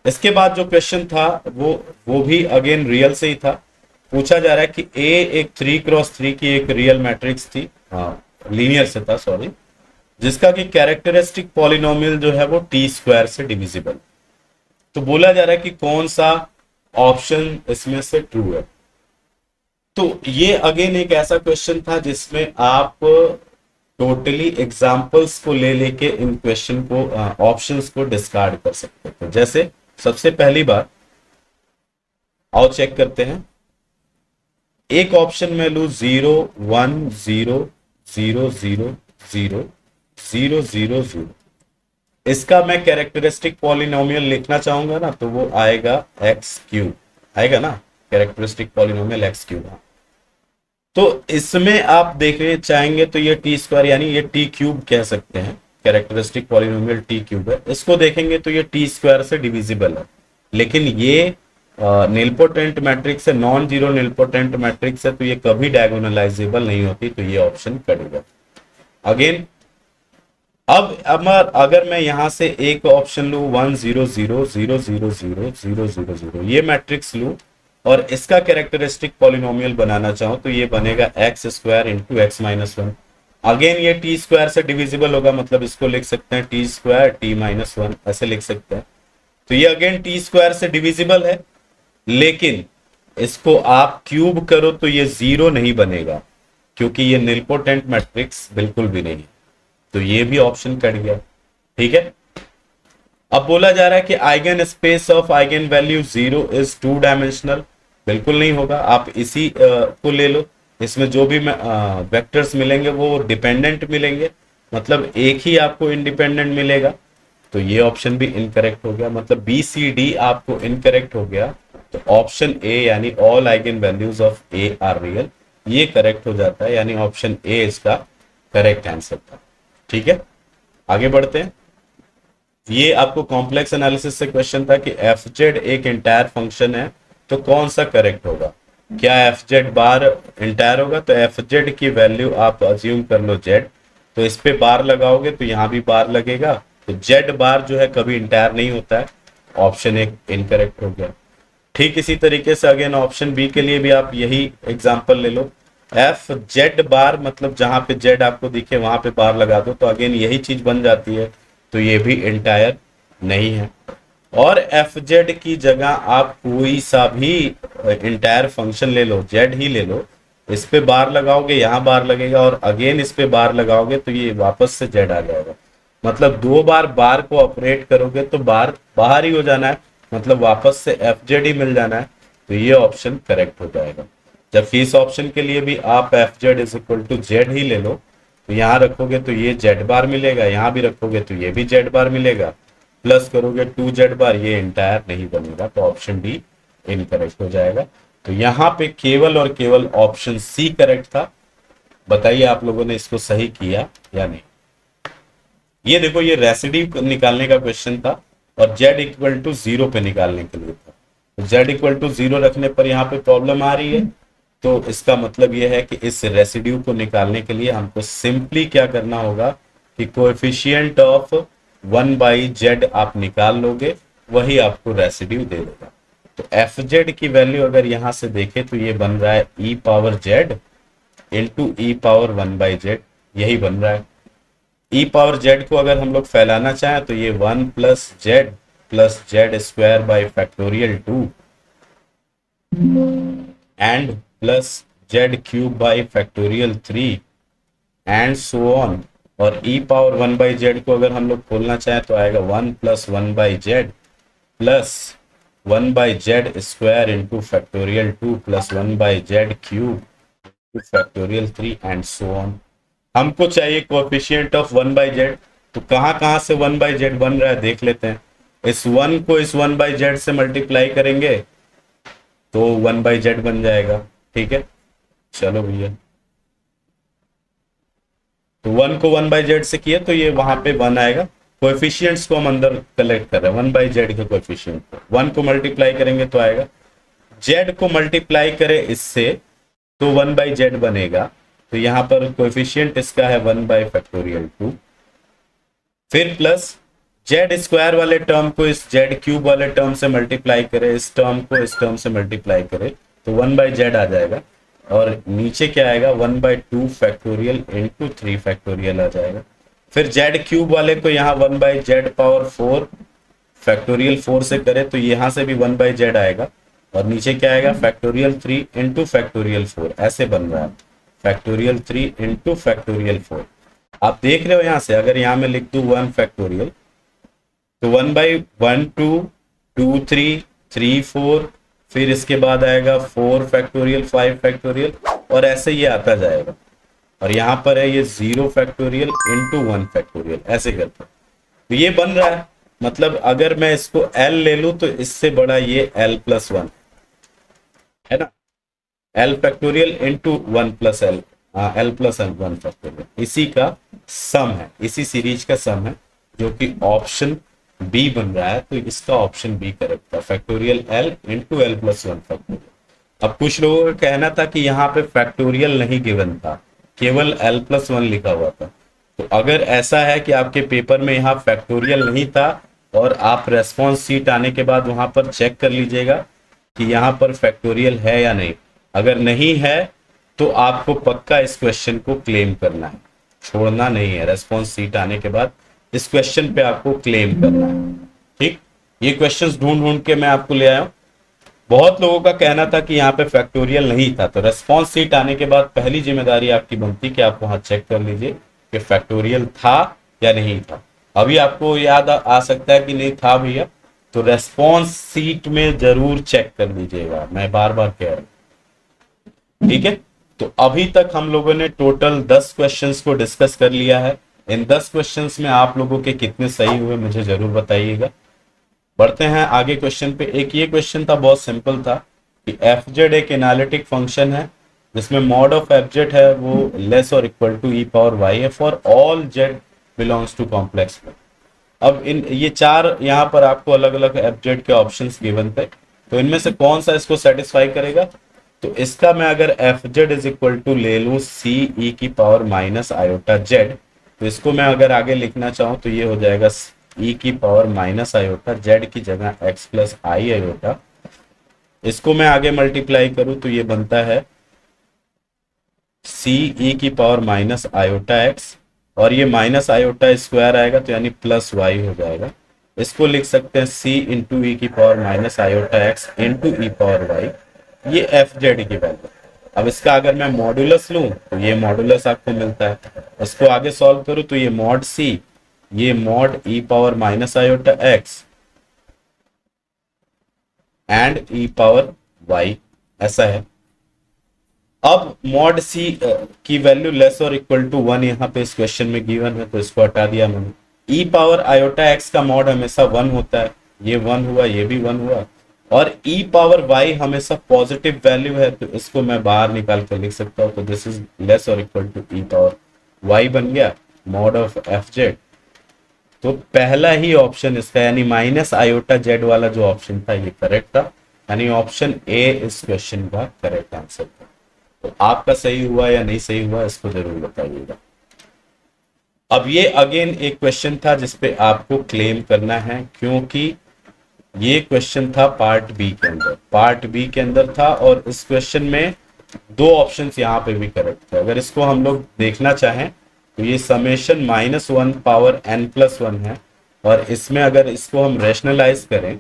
इसके बाद जो क्वेश्चन था वो भी अगेन रियल से ही था। पूछा जा रहा है कि ए एक 3x3 की एक रियल मैट्रिक्स थी, हाँ लीनियर से था, सॉरी, जिसका कि कैरेक्टरिस्टिक पॉलिनोमियल जो है वो टी स्क्वायर से डिविजिबल। तो बोला जा रहा है कि कौन सा ऑप्शन इसमें से ट्रू है। तो ये अगेन एक ऐसा क्वेश्चन था जिसमें आप टोटली एग्जांपल्स को ले लेके इन क्वेश्चन को ऑप्शंस को डिस्कार्ड कर सकते थे। जैसे सबसे पहली बार आओ चेक करते हैं। एक ऑप्शन में लू 0 1 0 0 0 0 0 0 0, इसका मैं कैरेक्टरिस्टिक पॉलिनोमियल लिखना चाहूंगा ना, तो वो आएगा एक्स क्यूब, आएगा ना, कैरेक्टरिस्टिक पॉलिनोमियल एक्स क्यूब। तो इसमें आप देखने चाहेंगे तो ये टी स्क्वायर यानी ये टी क्यूब कह सकते हैं, कैरेक्टरिस्टिक पॉलिनोमियल टी क्यूब है। इसको देखेंगे तो ये टी स्क्वायर से डिविजिबल है, लेकिन ये निलपोटेंट मैट्रिक्स है, नॉन जीरो निलपोटेंट मैट्रिक्स है, तो ये कभी डायगोनलाइजेबल नहीं होती, तो ये ऑप्शन कटेगा। अगेन अब अगर मैं यहां से एक ऑप्शन लू 1 0 0 0 0 0 0 0 0, ये मैट्रिक्स लू और इसका कैरेक्टरिस्टिक पॉलिनोमियल बनाना चाहूं तो ये बनेगा x square into x minus 1। Again ये टी स्क्वायर से डिविजिबल होगा, मतलब इसको लिख सकते हैं टी स्क्वायर टी माइनस 1, ऐसे लिख सकते हैं। तो ये अगेन टी स्क्वायर से डिविजिबल है, लेकिन इसको आप क्यूब करो तो ये 0 नहीं बनेगा, क्योंकि ये निलपोटेंट मैट्रिक्स बिल्कुल भी नहीं है। तो ये भी ऑप्शन कट गया, ठीक है। अब बोला जा रहा है कि eigen space of eigen value 0 is 2 dimensional. बिल्कुल नहीं होगा, आप इसी को ले लो। इसमें जो भी वेक्टर्स मिलेंगे वो डिपेंडेंट मिलेंगे, मतलब एक ही आपको इंडिपेंडेंट मिलेगा। तो ये ऑप्शन भी इनकरेक्ट हो गया, मतलब बी सी डी आपको इनकरेक्ट हो गया। तो ऑप्शन ए यानी all eigen values of A R real, ये करेक्ट हो जाता है, यानी ऑप्शन ए इसका करेक्ट आंसर था, ठीक है। आगे बढ़ते हैं। ये आपको कॉम्प्लेक्स एनालिसिस से क्वेश्चन था कि एफ जेड एक इंटायर फंक्शन है, तो कौन सा करेक्ट होगा? क्या एफ जेड बार इंटायर होगा? तो एफ जेड की वैल्यू आप अज्यूम कर लो जेड, तो इस पे बार लगाओगे तो यहां भी बार लगेगा, तो जेड बार जो है कभी इंटायर नहीं होता है, ऑप्शन एक इनकरेक्ट हो गया। ठीक इसी तरीके से अगेन ऑप्शन बी के लिए भी आप यही एग्जांपल ले लो। एफ जेड बार, मतलब जहां पे जेड आपको दिखे वहां पे बार लगा दो तो अगेन यही चीज बन जाती है, तो ये भी इंटायर नहीं है। और एफ जेड की जगह आप कोई सा भी इंटायर फंक्शन ले लो, जेड ही ले लो, इस पे बार लगाओगे, यहाँ बार लगेगा, और अगेन इस पे बार लगाओगे तो ये वापस से जेड आ जाएगा। मतलब दो बार बार को ऑपरेट करोगे तो बार बाहर ही हो जाना है, मतलब वापस से एफ जेड ही मिल जाना है, तो ये ऑप्शन करेक्ट हो जाएगा। जबकि इस ऑप्शन के लिए भी आप f Z is equal to z ही ले लो, तो यहाँ रखोगे तो ये जेड बार मिलेगा, यहाँ भी रखोगे तो ये भी जेड बार मिलेगा, प्लस करोगे टू जेड बार, ये इंटायर नहीं बनेगा, तो ऑप्शन डी इनकरेक्ट हो जाएगा। तो यहाँ पे केवल और केवल ऑप्शन सी करेक्ट था। बताइए आप लोगों ने इसको सही किया या नहीं। ये देखो, ये रेसिड्यू निकालने का क्वेश्चन था और z इक्वल टू जीरो पे निकालने के लिए था। तो z इक्वल टू जीरो रखने पर यहाँ पे प्रॉब्लम आ रही है, तो इसका मतलब ये है कि इस रेसिड्यू को निकालने के लिए हमको सिंपली क्या करना होगा कि कोएफिशिएंट ऑफ 1/z आप निकाल लोगे, वही आपको रेसिड्यू दे देगा। तो एफ जेड की वैल्यू अगर यहां से देखें तो ये बन रहा है e power z into e power 1/z, यही बन रहा है। ई पावर जेड को अगर हम लोग फैलाना चाहें तो ये 1 + z + z² by factorial 2 and +z³ by factorial 3 and so on. और ई पावर 1/z को अगर हम लोग खोलना चाहें तो आएगा 1 + 1/z plus 1/z² into factorial 2 plus 1/z³ factorial 3 and so on. हमको चाहिए कोएफिशिएंट ऑफ 1/z, तो कहां कहां से 1/z बन रहा है देख लेते हैं। इस 1 को इस 1/z से मल्टीप्लाई करेंगे तो 1/z बन जाएगा, ठीक है। चलो भैया, तो 1 को 1/z से किया तो ये वहां पे 1 आएगा। कोएफिशिएंट्स को हम अंदर कलेक्ट कर रहे हैं, 1/z के कोएफिशिएंट को 1 को मल्टीप्लाई करेंगे तो आएगा, z को मल्टीप्लाई करें इससे तो 1/z बनेगा, तो यहां पर कोएफिशिएंट इसका है 1/2, फिर प्लस z² वाले टर्म को इस z³ वाले टर्म से मल्टीप्लाई करें, इस टर्म को इस टर्म से मल्टीप्लाई करें तो 1/z आ जाएगा, और नीचे क्या आएगा 1/2 फैक्टोरियल इंटू 3 फैक्टोरियल आ जाएगा। फिर z³ वाले को यहाँ 1/z⁴ फैक्टोरियल 4 से करें तो यहाँ से भी 1/z आएगा, और नीचे क्या आएगा फैक्टोरियल 3 इंटू फैक्टोरियल 4, ऐसे बन रहा है फैक्टोरियल 3 इंटू फैक्टोरियल 4। आप देख रहे हो यहां से, अगर यहां में लिख दू 1 फैक्टोरियल तो 1/1 2 2 3 3 4, फिर इसके बाद आएगा 4 फैक्टोरियल 5 फैक्टोरियल, और ऐसे ये आता जाएगा। और यहां पर है ये 0 फैक्टोरियल इंटू 1 फैक्टोरियल, ऐसे करते तो ये बन रहा है। मतलब अगर मैं इसको l ले लूं तो इससे बड़ा ये l+1 है ना, l factorial into 1 + l, l+1 factorial, इसी का सम है, इसी सीरीज का सम है, जो कि ऑप्शन बी बन रहा है। तो इसका ऑप्शन बी करेक्ट था, factorial l into l+1 factorial. अब कुछ लोगों का कहना था कि यहाँ पे फैक्टोरियल नहीं गिवन था, केवल l+1 लिखा हुआ था। तो अगर ऐसा है कि आपके पेपर में यहाँ फैक्टोरियल नहीं था और आप रेस्पॉन्स सीट आने के बाद वहां पर चेक कर लीजिएगा कि यहाँ पर फैक्टोरियल है या नहीं। अगर नहीं है तो आपको पक्का इस क्वेश्चन को क्लेम करना है, छोड़ना नहीं है। रेस्पॉन्स सीट आने के बाद इस क्वेश्चन पे आपको क्लेम करना है, ठीक। ये क्वेश्चंस ढूंढ ढूंढ के मैं आपको ले आया हूं। बहुत लोगों का कहना था कि यहाँ पे फैक्टोरियल नहीं था, तो रेस्पॉन्स सीट आने के बाद पहली जिम्मेदारी आपकी बनती कि आप वहां चेक कर लीजिए कि फैक्टोरियल था या नहीं था। अभी आपको याद आ सकता है कि नहीं था भैया, तो रेस्पॉन्स सीट में जरूर चेक कर लीजिएगा, मैं बार बार कह रहा हूं, ठीक है। तो अभी तक हम लोगों ने टोटल 10 क्वेश्चंस को डिस्कस कर लिया है। इन 10 क्वेश्चंस में आप लोगों के कितने सही हुए मुझे जरूर बताइएगा। बढ़ते हैं आगे क्वेश्चन पे। एक ये क्वेश्चन था, बहुत सिंपल था कि एफ जेड एक एनालिटिक फंक्शन है जिसमें मॉड ऑफ एफ जेड है वो लेस और equal to E power y है for all z belongs to complex में। अब इन ये चार यहाँ पर आपको अलग अलग एफ जेड के ऑप्शंस गिवन थे, तो इनमें से कौन सा इसको सेटिस्फाई करेगा। तो इसका मैं अगर F Z is equal to ले लू सी ई की पावर माइनस आयोटा जेड, तो इसको मैं अगर आगे लिखना चाहूं तो ये हो जाएगा ई की पावर माइनस आयोटा, जेड की जगह एक्स प्लस आई आयोटा। इसको मैं आगे मल्टीप्लाई करूं तो ये बनता है सी ई की पावर माइनस आयोटा एक्स, और ये माइनस आयोटा स्क्वायर आएगा तो यानी प्लस वाई हो जाएगा। इसको लिख सकते हैं सी इंटू ई की power minus iota x into e power y, ये एफ जेड की वैल्यू। अब इसका अगर मैं मॉडुलस लूं तो ये मॉडुलस आपको मिलता है। इसको आगे सॉल्व करूं तो ये मॉड सी, ये mod E power minus iota X and E power Y, ऐसा है। अब मॉड सी की वैल्यू लेस और इक्वल टू वन यहाँ पे इस क्वेश्चन में गिवन है, तो इसको हटा दिया मैंने। ई पावर आयोटा एक्स का मॉड हमेशा वन होता है, ये वन हुआ, ये भी वन हुआ, और ई पावर वाई हमेशा पॉजिटिव वैल्यू है, तो इसको मैं बाहर निकाल कर लिख सकता हूँ। तो दिस इज लेस और equal to E power Y बन गया मॉड ऑफ एफ जेड। तो पहला ही ऑप्शन इसका यानी माइनस आयोटा जेड वाला जो ऑप्शन था ये करेक्ट था, यानी ऑप्शन ए इस क्वेश्चन का करेक्ट आंसर था। तो आपका सही हुआ या नहीं सही हुआ इसको जरूर बताइएगा। अब ये अगेन एक क्वेश्चन था जिसपे आपको क्लेम करना है, क्योंकि ये क्वेश्चन था पार्ट बी के अंदर, पार्ट बी के अंदर था, और इस क्वेश्चन में दो ऑप्शंस यहाँ पे भी करेक्ट थे। अगर इसको हम लोग देखना चाहें तो ये summation minus one power N plus one है, और इसमें अगर इसको हम रेशनलाइज करें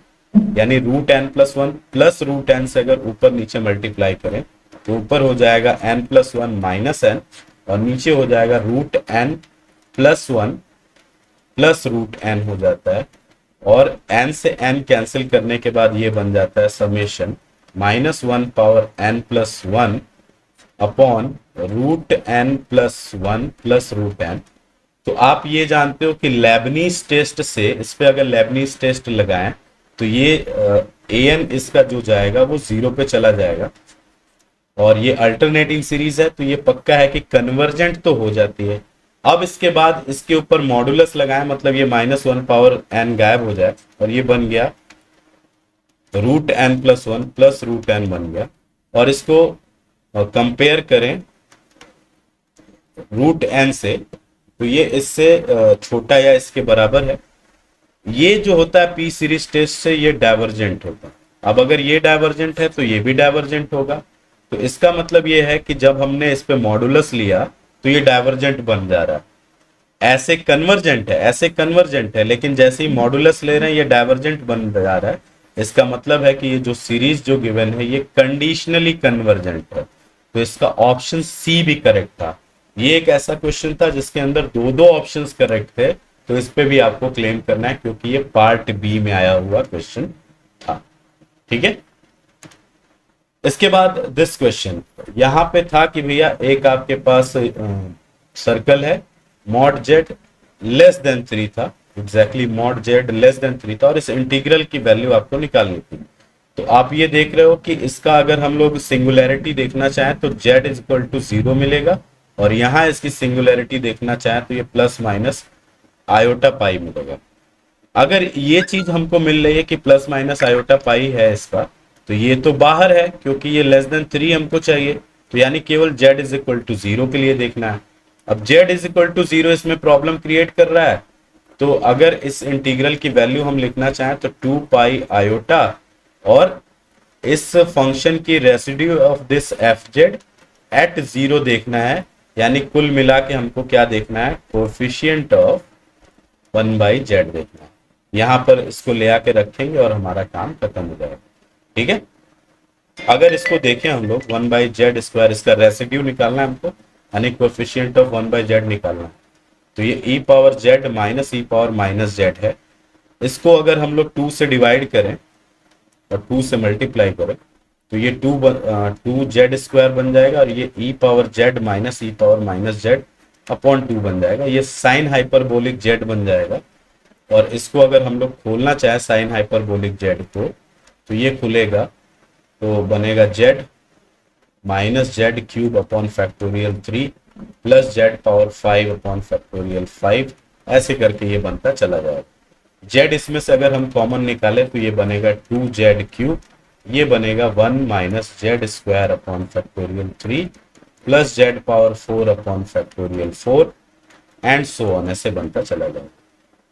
यानी root N plus one plus root N से अगर ऊपर नीचे मल्टीप्लाई करें तो ऊपर हो जाएगा N plus one minus N, और नीचे हो जाएगा root N plus one plus root N हो जाता है, और एन से एन कैंसिल करने के बाद ये बन जाता है summation minus one power N plus one upon root N plus one plus root N. तो आप ये जानते हो कि लेबनीज टेस्ट से इस पे अगर लेबनीज टेस्ट लगाएं तो ये ए एन इसका जो जाएगा वो जीरो पे चला जाएगा, और ये अल्टरनेटिंग सीरीज है तो ये पक्का है कि कन्वर्जेंट तो हो जाती है। अब इसके बाद इसके ऊपर मॉडुलस लगाएं, मतलब ये माइनस वन पावर एन गायब हो जाए और ये बन गया root N plus one plus root N बन गया, और इसको कंपेयर करें रूट एन से तो ये इससे छोटा या इसके बराबर है। ये जो होता है पी सीरीज टेस्ट से ये डाइवर्जेंट होता है। अब अगर ये डाइवर्जेंट है तो ये भी डाइवर्जेंट होगा, तो इसका मतलब ये है कि जब हमने इस पे मॉडुलस लिया तो ये डाइवर्जेंट बन जा रहा है। ऐसे कन्वर्जेंट है, ऐसे कन्वर्जेंट है, लेकिन जैसे ही मॉडुलस ले रहे हैं ये डाइवर्जेंट बन जा रहा है। इसका मतलब है कि ये जो सीरीज जो गिवन है ये कंडीशनली कन्वर्जेंट है, तो इसका ऑप्शन सी भी करेक्ट था। ये एक ऐसा क्वेश्चन था जिसके अंदर दो दो ऑप्शंस करेक्ट थे, तो इस पे भी आपको क्लेम करना है क्योंकि ये पार्ट बी में आया हुआ क्वेश्चन था। ठीक है, इसके बाद दिस क्वेश्चन यहां पे था कि भैया एक आपके पास सर्कल है, मॉड जेड लेस देन 3 था, exactly mod Z less than 3 था, और इस इंटीग्रल की वैल्यू आपको निकालनी थी। तो आप ये देख रहे हो कि इसका अगर हम लोग सिंगुलैरिटी देखना चाहें तो Z is equal to zero मिलेगा, और यहां इसकी सिंगुलैरिटी देखना चाहें तो ये प्लस माइनस आयोटा पाई मिलेगा। अगर ये चीज हमको मिल रही है कि प्लस माइनस आयोटा पाई है इसका, तो ये तो बाहर है क्योंकि ये लेस देन 3 हमको चाहिए, तो यानी केवल z is equal to zero के लिए देखना है। अब z is equal to zero इसमें प्रॉब्लम क्रिएट कर रहा है, तो अगर इस इंटीग्रल की वैल्यू हम लिखना चाहें तो 2 पाई आयोटा, और इस फंक्शन की residue of this F Z at zero देखना है, यानी कुल मिला के हमको क्या देखना है, कोफिशियंट ऑफ 1 बाई जेड देखना है। यहां पर इसको ले आके रखेंगे और हमारा काम खत्म हो जाएगा। ठीक है, अगर इसको देखें हम लोग 1 बाई जेड स्क्वायर, इसका रेसिड्यू निकालना है हमको, यानी कोफिशियंट ऑफ 1 बाई जेड निकालना है, तो ये ई पावर जेड माइनस ई पावर माइनस जेड है। इसको अगर हम लोग 2 से डिवाइड करें और 2 से मल्टीप्लाई करें तो ये 2 जेड स्क्वायर बन जाएगा, और ये ई पावर जेड माइनस ई पावर माइनस जेड अपॉन 2 बन जाएगा, ये साइन हाइपरबोलिक जेड बन जाएगा। और इसको अगर हम लोग खोलना चाहे साइन हाइपरबोलिक जेड को तो ये खुलेगा, तो बनेगा Z minus Z cube upon factorial 3 plus Z power 5 upon factorial 5, ऐसे करके ये बनता चला जाएगा। जेड इसमें से अगर हम कॉमन निकालें तो ये बनेगा 2 जेड क्यूब, ये बनेगा 1 minus Z square upon factorial 3 plus Z power 4 upon factorial 4 and so on, ऐसे बनता चला जाएगा।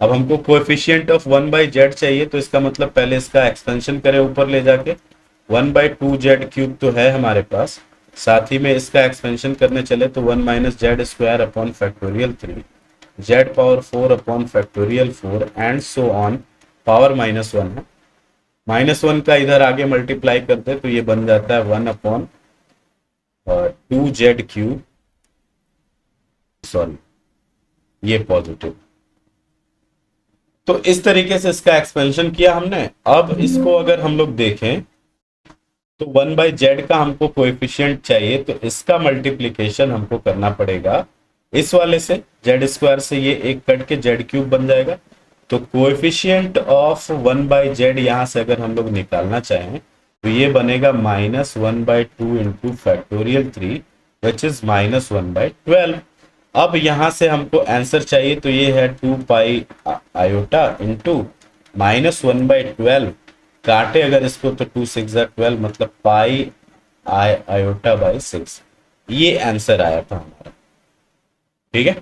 अब हमको कोएफिशिएंट ऑफ 1 बाई जेड चाहिए, तो इसका मतलब पहले इसका एक्सपेंशन करें ऊपर ले जाके, 1 बाई 2 जेड क्यूब तो है हमारे पास, साथ ही में इसका एक्सपेंशन करने चले तो 1 minus Z square upon factorial 3, Z power 4 upon factorial 4 and so on, power -1 है, -1 का इधर आगे मल्टीप्लाई करते तो ये बन जाता है 1 अपॉन 2z क्यूब, सॉरी ये पॉजिटिव। तो इस तरीके से इसका एक्सपेंशन किया हमने। अब इसको अगर हम लोग देखें तो 1/z का हमको कोएफिशिएंट चाहिए, तो इसका मल्टीप्लीकेशन हमको करना पड़ेगा इस वाले से, जेड स्क्वायर से ये एक कट के जेड क्यूब बन जाएगा। तो कोएफिशिएंट ऑफ 1/z यहां से अगर हम लोग निकालना चाहें तो ये बनेगा -1/2 इंटू फैक्टोरियल 3 विच इज -1/12। अब यहां से हमको आंसर चाहिए, तो ये है 2 पाई आयोटा इंटू -1/12, काटे अगर इसको तो 2 6 12, मतलब पाई आयोटा बाई 6, ये आंसर आया था हमारा। ठीक है,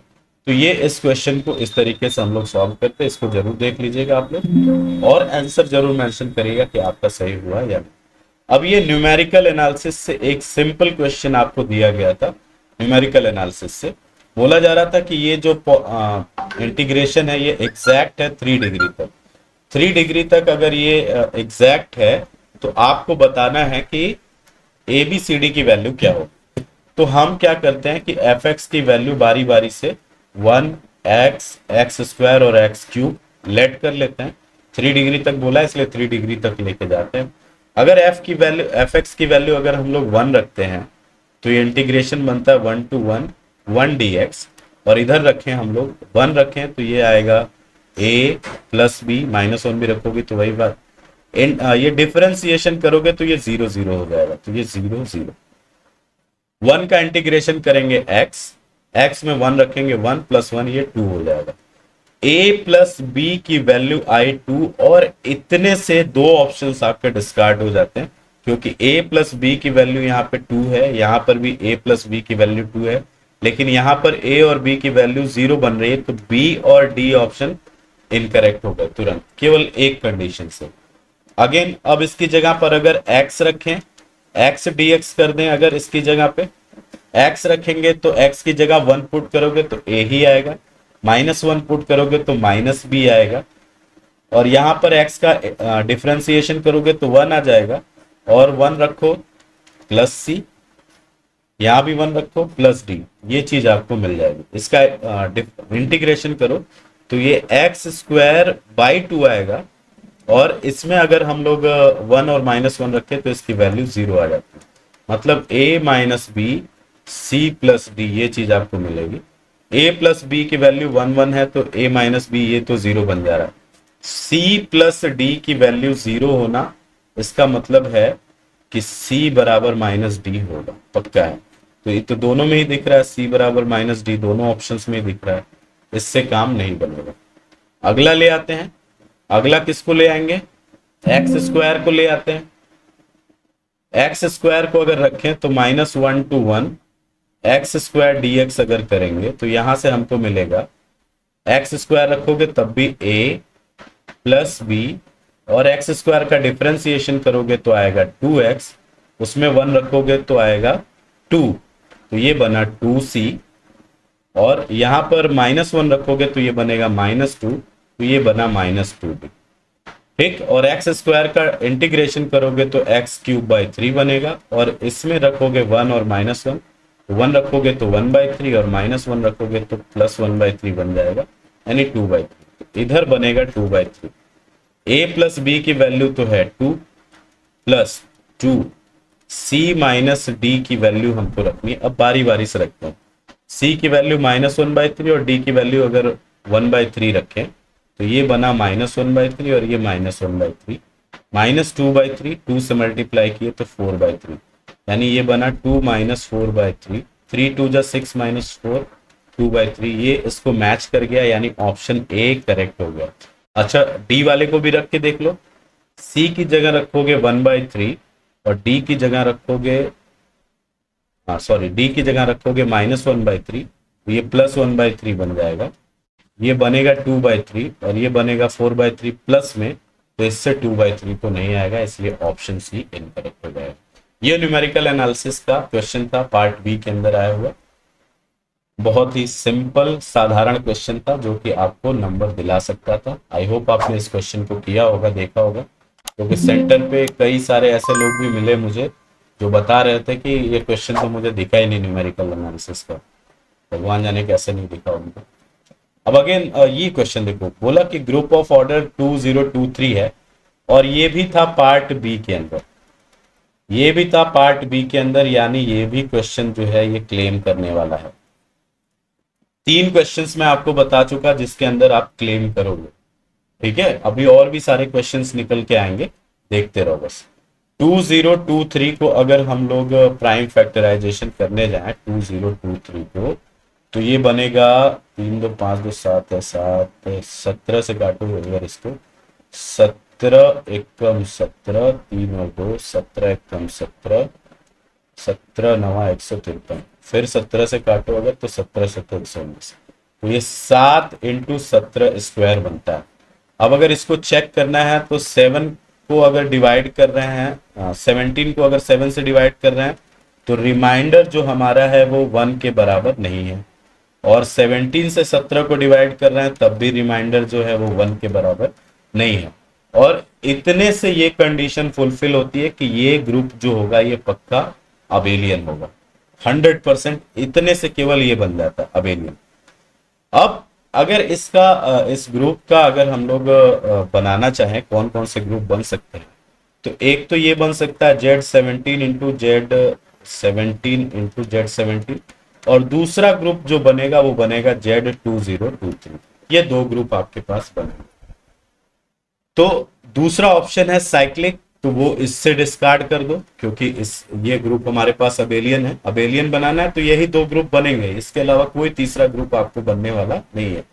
तो ये इस क्वेश्चन को इस तरीके से हम लोग सॉल्व करते हैं। इसको जरूर देख लीजिएगा आप लोग और आंसर जरूर मेंशन करिएगा कि आपका सही हुआ या नहीं। अब ये न्यूमेरिकल एनालिसिस से एक सिंपल क्वेश्चन आपको दिया गया था। न्यूमेरिकल एनालिसिस से बोला जा रहा था कि ये जो इंटीग्रेशन है ये एग्जैक्ट है 3 डिग्री तक। 3 डिग्री तक अगर ये एग्जैक्ट है तो आपको बताना है कि ए बी सी डी की वैल्यू क्या हो। तो हम क्या करते हैं कि एफ एक्स की वैल्यू बारी बारी से 1 एक्स, एक्स स्क्वायर और एक्स क्यूब लेट कर लेते हैं। 3 डिग्री तक बोला है इसलिए 3 डिग्री तक लेके जाते हैं। अगर एफ की वैल्यू, एफ एक्स की वैल्यू अगर हम लोग 1 रखते हैं तो ये इंटीग्रेशन बनता है 1 to 1 1 dx, और इधर रखें हम लोग 1 रखें तो ये आएगा a प्लस बी, -1 भी रखोगे तो वही बात। ये डिफरेंशिएशन करोगे तो ये 0 0 हो जाएगा, तो ये 0 0। 1 का इंटीग्रेशन करेंगे x में 1 रखेंगे 1 + 1 ये 2 हो जाएगा। a प्लस बी की वैल्यू आई 2, और इतने से दो ऑप्शंस आपके डिस्कार्ड हो जाते हैं क्योंकि a प्लस बी की वैल्यू यहाँ पे 2 है, यहाँ पर भी a प्लस बी की वैल्यू 2 है, लेकिन यहाँ पर a और b की वैल्यू 0 बन रही है, तो b और d ऑप्शन इनकरेक्ट हो गए तुरंत, केवल एक कंडीशन से। अगेन अब इसकी जगह पर अगर x रखें, x dx कर दें, अगर इसकी जगह पे x रखेंगे तो x की जगह 1 पुट करोगे तो a ही आएगा, -1 पुट करोगे तो -b आएगा, और यहां पर x का डिफरेंशिएशन करोगे तो 1 आ जाएगा, और 1 रखो प्लस c, यहां भी 1 रखो प्लस d, ये चीज आपको मिल जाएगी। इसका इंटीग्रेशन करो तो ये एक्स स्क्वायर बाई 2 आएगा, और इसमें अगर हम लोग 1 और -1 रखें तो इसकी वैल्यू 0 आ जाती है, मतलब a minus B C plus D, ये चीज आपको मिलेगी। a प्लस बी की वैल्यू 1 1 है तो a माइनस बी ये तो 0 बन जा रहा है। c प्लस डी की वैल्यू 0 होना, इसका मतलब है कि c बराबर -d होगा, पक्का है। तो ये तो दोनों में ही दिख रहा है, c बराबर -d दोनों ऑप्शंस में दिख रहा है, इससे काम नहीं बनेगा। अगला ले आते हैं। अगला किसको ले आएंगे? एक्स स्क्वायर को ले आते हैं। एक्स स्क्वायर को अगर रखें तो -1 to 1 एक्स स्क्वायर dx अगर करेंगे तो यहां से हमको मिलेगा, एक्स स्क्वायर रखोगे तब भी a प्लस बी, और एक्स स्क्वायर का डिफरेंशिएशन करोगे तो आएगा 2x, उसमें 1 रखोगे तो आएगा 2, तो ये बना 2c, और यहां पर -1 रखोगे तो ये बनेगा -2, तो ये बना -2b। ठीक, और एक्स स्क्वायर का इंटीग्रेशन करोगे तो x³ 3 बनेगा, और इसमें रखोगे 1 और -1, 1 रखोगे तो 1/3 और -1 रखोगे तो +1/3 बन जाएगा, यानी 2/3। इधर बनेगा 2/3। a प्लस बी की वैल्यू तो है 2 + 2, c माइनस डी की वैल्यू हमको रखनी है। अब बारी बारी से रखते हैं। c की वैल्यू -1/3 और d की वैल्यू अगर 1/3 रखें तो ये बना -1/3 और ये -1/3, -2/3, 2 से मल्टीप्लाई किए तो 4/3, यानी ये बना 2 - 4/3, 3 2 जा 6 - 4, 2/3। ये इसको मैच कर गया, यानी ऑप्शन ए करेक्ट हो गया। अच्छा, डी वाले को भी रख के देख लो। सी की जगह रखोगे 1/3 और डी की जगह रखोगे, डी की जगह रखोगे -1/3, तो ये +1/3 बन जाएगा। ये बनेगा 2/3 और ये बनेगा 4/3 प्लस में, तो इससे 2/3 तो नहीं आएगा, इसलिए ऑप्शन सी इनकरेक्ट हो जाएगा। ये न्यूमेरिकल एनालिसिस का क्वेश्चन था, पार्ट बी के अंदर आया हुआ। बहुत ही सिंपल साधारण क्वेश्चन था जो कि आपको नंबर दिला सकता था। आई होप आपने इस क्वेश्चन को किया होगा, देखा होगा, क्योंकि सेंटर पे कई सारे ऐसे लोग भी मिले मुझे जो बता रहे थे कि ये क्वेश्चन तो मुझे दिखा ही नहीं न्यूमेरिकल एनालिसिस का। भगवान जाने कैसे नहीं दिखा उनको। अब अगेन ये क्वेश्चन देखो, बोला कि ग्रुप ऑफ ऑर्डर 2023 है, और ये भी था पार्ट बी के अंदर, ये भी था पार्ट बी के अंदर, यानी ये भी क्वेश्चन जो है ये क्लेम करने वाला है। 3 क्वेश्चंस मैं आपको बता चुका जिसके अंदर आप क्लेम करोगे। ठीक है, अभी और भी सारे क्वेश्चंस निकल के आएंगे, देखते रहो बस। 2023 को अगर हम लोग प्राइम फैक्टराइजेशन करने जाएं 2023 को, तो ये बनेगा 3 2 5 2 7 है, 7 17 से काटो अगर इसको, 17 एकम 17, 3 और 2 17 एकम 17, 17 9 153, फिर 17 से काटो अगर तो 17 17 119, तो ये 7 × 17 स्क्वायर बनता है। अब अगर इसको चेक करना है तो 7 को अगर डिवाइड कर रहे हैं, 17 को अगर 7 से डिवाइड कर रहे हैं तो रिमाइंडर जो हमारा है वो 1 के बराबर नहीं है, और 17 से 17 को डिवाइड कर रहे हैं तब भी रिमाइंडर जो है वो 1 के बराबर नहीं है। और इतने से ये कंडीशन फुलफिल होती है कि ये ग्रुप जो होगा ये पक्का अबेलियन होगा, 100%। इतने से केवल ये बन जाता है अबेलियन। अब अगर इसका इस ग्रुप का अगर हम लोग बनाना चाहें कौन कौन से ग्रुप बन सकते हैं, तो एक तो ये बन सकता है Z17 और दूसरा ग्रुप जो बनेगा वो बनेगा Z2023। ये 2 ग्रुप आपके पास बनेंगे। तो दूसरा ऑप्शन है साइक्लिक, तो वो इससे डिस्कार्ड कर दो क्योंकि ये ग्रुप हमारे पास अबेलियन है, अबेलियन बनाना है तो यही 2 ग्रुप बनेंगे, इसके अलावा कोई तीसरा ग्रुप आपको बनने वाला नहीं है।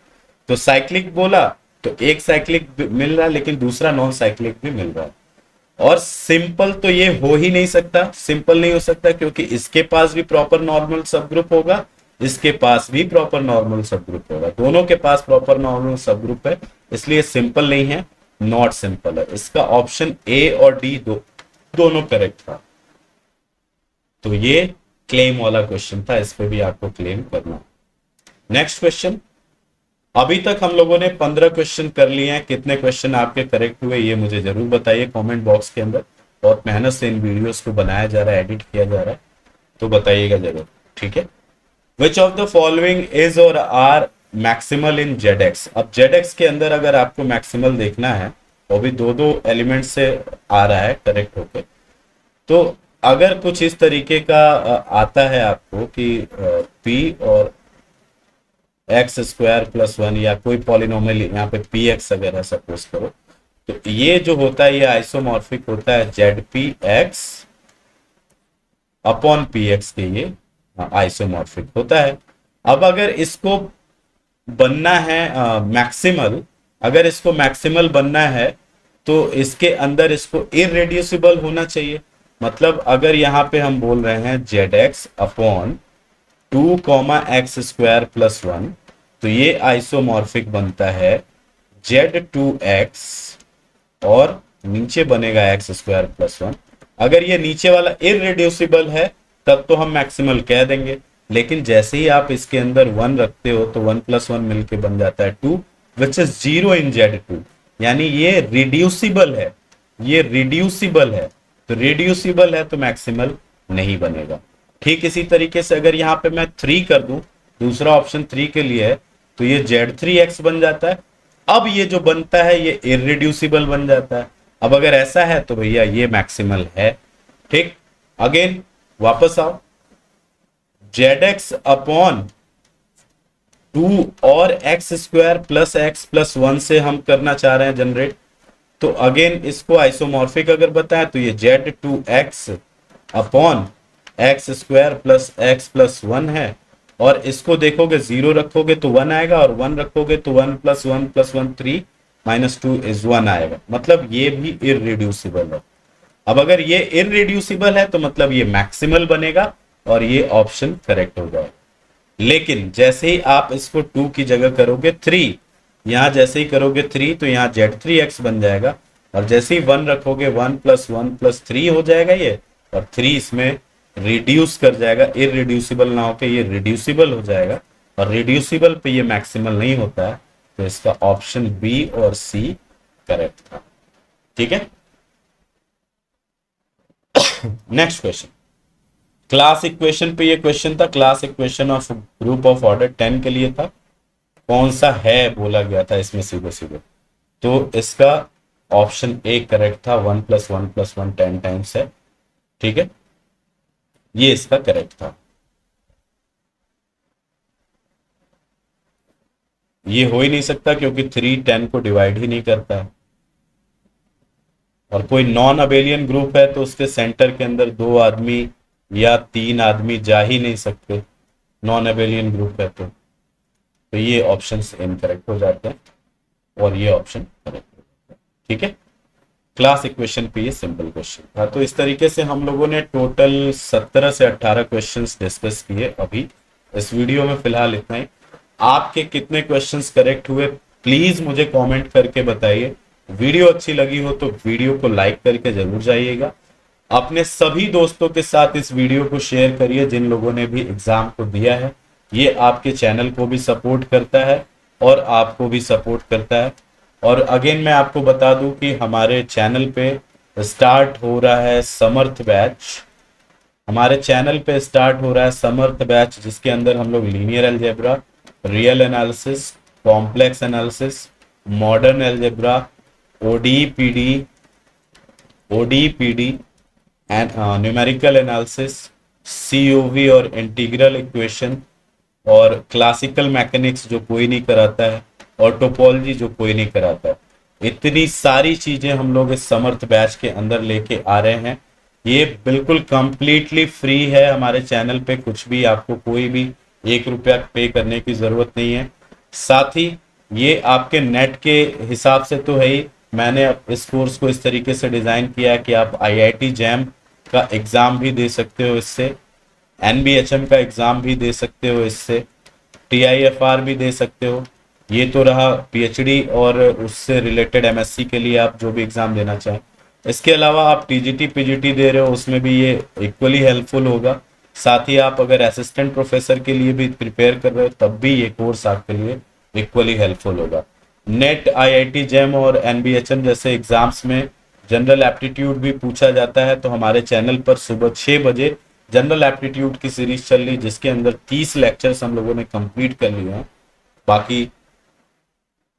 तो साइक्लिक बोला तो एक साइक्लिक मिल रहा है लेकिन दूसरा नॉन साइक्लिक भी मिल रहा है। और सिंपल तो ये हो ही नहीं सकता, सिंपल नहीं हो सकता क्योंकि इसके पास भी प्रॉपर नॉर्मल सब ग्रुप होगा, इसके पास भी प्रॉपर नॉर्मल सब ग्रुप होगा, दोनों के पास प्रॉपर नॉर्मल सब ग्रुप है, इसलिए सिंपल नहीं है, नॉट सिंपल है। इसका ऑप्शन ए और डी दोनों करेक्ट था। तो ये क्लेम वाला क्वेश्चन था, इस पे भी आपको क्लेम करना। नेक्स्ट क्वेश्चन, अभी तक हम लोगों ने 15 क्वेश्चन कर लिए हैं, कितने क्वेश्चन आपके करेक्ट हुए ये मुझे जरूर बताइए कमेंट बॉक्स के अंदर। बहुत मेहनत से इन वीडियोस को बनाया जा रहा है, एडिट किया जा रहा है, तो बताइएगा जरूर, ठीक है। Which of the following is और are maximal in z x. अब जेड एक्स के अंदर अगर आपको मैक्सिमल देखना है, वो भी 2 एलिमेंट से आ रहा है करेक्ट होके, तो अगर कुछ इस तरीके का आता है आपको कि पी और x² + 1 या कोई पॉलिनोमियल यहाँ पे px अगर है सपोज करो, तो ये जो होता है ये आइसोमॉर्फिक होता है ZPX अपॉन px के, ये आइसोमॉर्फिक होता है। अब अगर इसको बनना है मैक्सिमल, अगर इसको मैक्सिमल बनना है तो इसके अंदर इसको इरेड्यूसिबल होना चाहिए। मतलब अगर यहाँ पे हम बोल रहे हैं ZX अपॉन 2, x² + 1, तो ये आइसोमॉर्फिक बनता है Z2X और नीचे बनेगा x² + 1। अगर ये नीचे वाला इरेड्यूसिबल है तब तो हम मैक्सिमल कह देंगे, लेकिन जैसे ही आप इसके अंदर 1 रखते हो तो 1 + 1 मिलके बन जाता है 2, विच इज 0 इन Z2, यानी ये रिड्यूसिबल है, ये रिड्यूसिबल है, तो रिड्यूसिबल है तो मैक्सिमल नहीं बनेगा। ठीक इसी तरीके से अगर यहाँ पे मैं 3 कर दूं, दूसरा ऑप्शन 3 के लिए है, तो ये Z3X बन जाता है। अब ये जो बनता है ये इरेड्यूसिबल बन जाता है। अब अगर ऐसा है तो भैया ये मैक्सिमल है। ठीक, अगेन वापस आओ, ZX अपॉन 2 और x² + x + 1 से हम करना चाह रहे हैं जनरेट, तो अगेन इसको आइसोमॉर्फिक अगर बताएं तो ये Z2X अपॉन x² + x + 1 है, और इसको देखोगे 0 रखोगे तो 1 आएगा, और 1 रखोगे तो 1 + 1 + 1 3 -2 इज 1 आएगा, मतलब ये भी इरेड्यूसिबल है। अब अगर ये इरेड्यूसिबल है तो मतलब ये मैक्सिमल बनेगा और ये ऑप्शन करेक्ट हो जाएगा। लेकिन जैसे ही आप इसको 2 की जगह करोगे 3, यहां जैसे ही करोगे 3 तो यहाँ Z3X बन जाएगा, और जैसे ही 1 रखोगे 1 + 1 + 3 हो जाएगा ये, और 3 इसमें रिड्यूस कर जाएगा, इरिड्यूसिबल ना होकर ये रिड्यूसिबल हो जाएगा, और रिड्यूसिबल पे ये मैक्सिमल नहीं होता है, तो इसका ऑप्शन बी और सी करेक्ट था। ठीक है, नेक्स्ट क्वेश्चन, क्लास इक्वेशन पे ये क्वेश्चन था, class equation of group of order 10 के लिए था, कौन सा है बोला गया था इसमें सीधे सीधे, तो इसका ऑप्शन ए करेक्ट था, 1 + 1 + 1 10 टाइम्स है। ठीक है, ये इसका करेक्ट था। ये हो ही नहीं सकता क्योंकि 3 10 को डिवाइड ही नहीं करता है, और कोई नॉन अबेलियन ग्रुप है तो उसके सेंटर के अंदर 2 आदमी या 3 आदमी जा ही नहीं सकते, नॉन अबेलियन ग्रुप है तो ये ऑप्शन इनकरेक्ट हो जाते हैं और ये ऑप्शन करेक्ट हो जाता है। ठीक है, क्लास इक्वेशन पे ये सिंपल क्वेश्चन था। तो इस तरीके से हम लोगों ने टोटल 17 से 18 क्वेश्चंस डिस्कस किए अभी इस वीडियो में, फिलहाल इतना ही। आपके कितने क्वेश्चंस करेक्ट हुए प्लीज मुझे कमेंट करके बताइए। वीडियो अच्छी लगी हो तो वीडियो को लाइक करके जरूर जाइएगा। अपने सभी दोस्तों के साथ इस वीडियो को शेयर करिए जिन लोगों ने भी एग्जाम को दिया है, ये आपके चैनल को भी सपोर्ट करता है और आपको भी सपोर्ट करता है। और अगेन मैं आपको बता दूं कि हमारे चैनल पे स्टार्ट हो रहा है समर्थ बैच, हमारे चैनल पे स्टार्ट हो रहा है समर्थ बैच, जिसके अंदर हम लोग linear algebra, real analysis, complex analysis, modern algebra, ODPD ODPD and numerical analysis, COV और इंटीग्रल इक्वेशन, और क्लासिकल मैकेनिक्स जो कोई नहीं कराता है, और टोपोलॉजी जो कोई नहीं कराता है, इतनी सारी चीजें हम लोग इस समर्थ बैच के अंदर लेके आ रहे हैं। ये बिल्कुल कंप्लीटली फ्री है हमारे चैनल पे, कुछ भी आपको कोई भी 1 रुपया पे करने की जरूरत नहीं है। साथ ही ये आपके नेट के हिसाब से तो है ही, मैंने इस कोर्स को इस तरीके से डिजाइन किया है कि आप आईआईटी जैम का एग्जाम भी दे सकते हो इससे, एनबीएचएम का एग्जाम भी दे सकते हो इससे, टीआईएफआर भी दे सकते हो। ये तो रहा पीएचडी और उससे रिलेटेड एमएससी के लिए आप जो भी एग्जाम देना चाहें। इसके अलावा आप टीजीटी पीजीटी दे रहे हो उसमें भी ये इक्वली हेल्पफुल होगा। साथ ही आप अगर असिस्टेंट प्रोफेसर के लिए भी प्रिपेयर कर रहे हो तब भी ये कोर्स आपके लिए इक्वली हेल्पफुल होगा। नेट, आईआईटी जेम और एनबीएचएम जैसे एग्जाम्स में जनरल एप्टीट्यूड भी पूछा जाता है, तो हमारे चैनल पर सुबह 6 बजे जनरल एप्टीट्यूड की सीरीज चल रही, जिसके अंदर 30 लेक्चर्स हम लोगों ने कंप्लीट कर लिए हैं। बाकी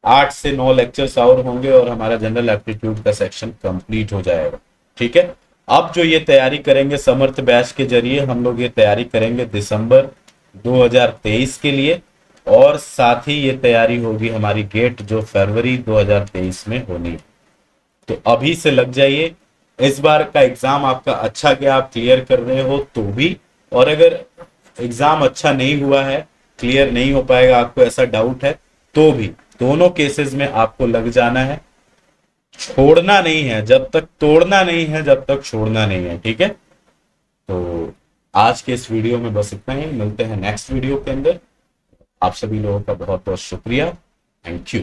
8 से 9 लेक्चर्स और होंगे और हमारा जनरल एप्टीट्यूड का सेक्शन कंप्लीट हो जाएगा। ठीक है, अब जो ये तैयारी करेंगे समर्थ बैच के जरिए, हम लोग ये तैयारी करेंगे दिसंबर 2023 के लिए, और साथ ही ये तैयारी होगी हमारी गेट जो फरवरी 2023 में होनी है। तो अभी से लग जाइए। इस बार का एग्जाम आपका अच्छा गया, आप क्लियर कर रहे हो तो भी, और अगर एग्जाम अच्छा नहीं हुआ है, क्लियर नहीं हो पाएगा, आपको ऐसा डाउट है तो भी, दोनों केसेस में आपको लग जाना है। छोड़ना नहीं है जब तक, तोड़ना नहीं है जब तक, छोड़ना नहीं है। ठीक है, तो आज के इस वीडियो में बस इतना ही, मिलते हैं नेक्स्ट वीडियो के अंदर। आप सभी लोगों का बहुत बहुत शुक्रिया, थैंक यू।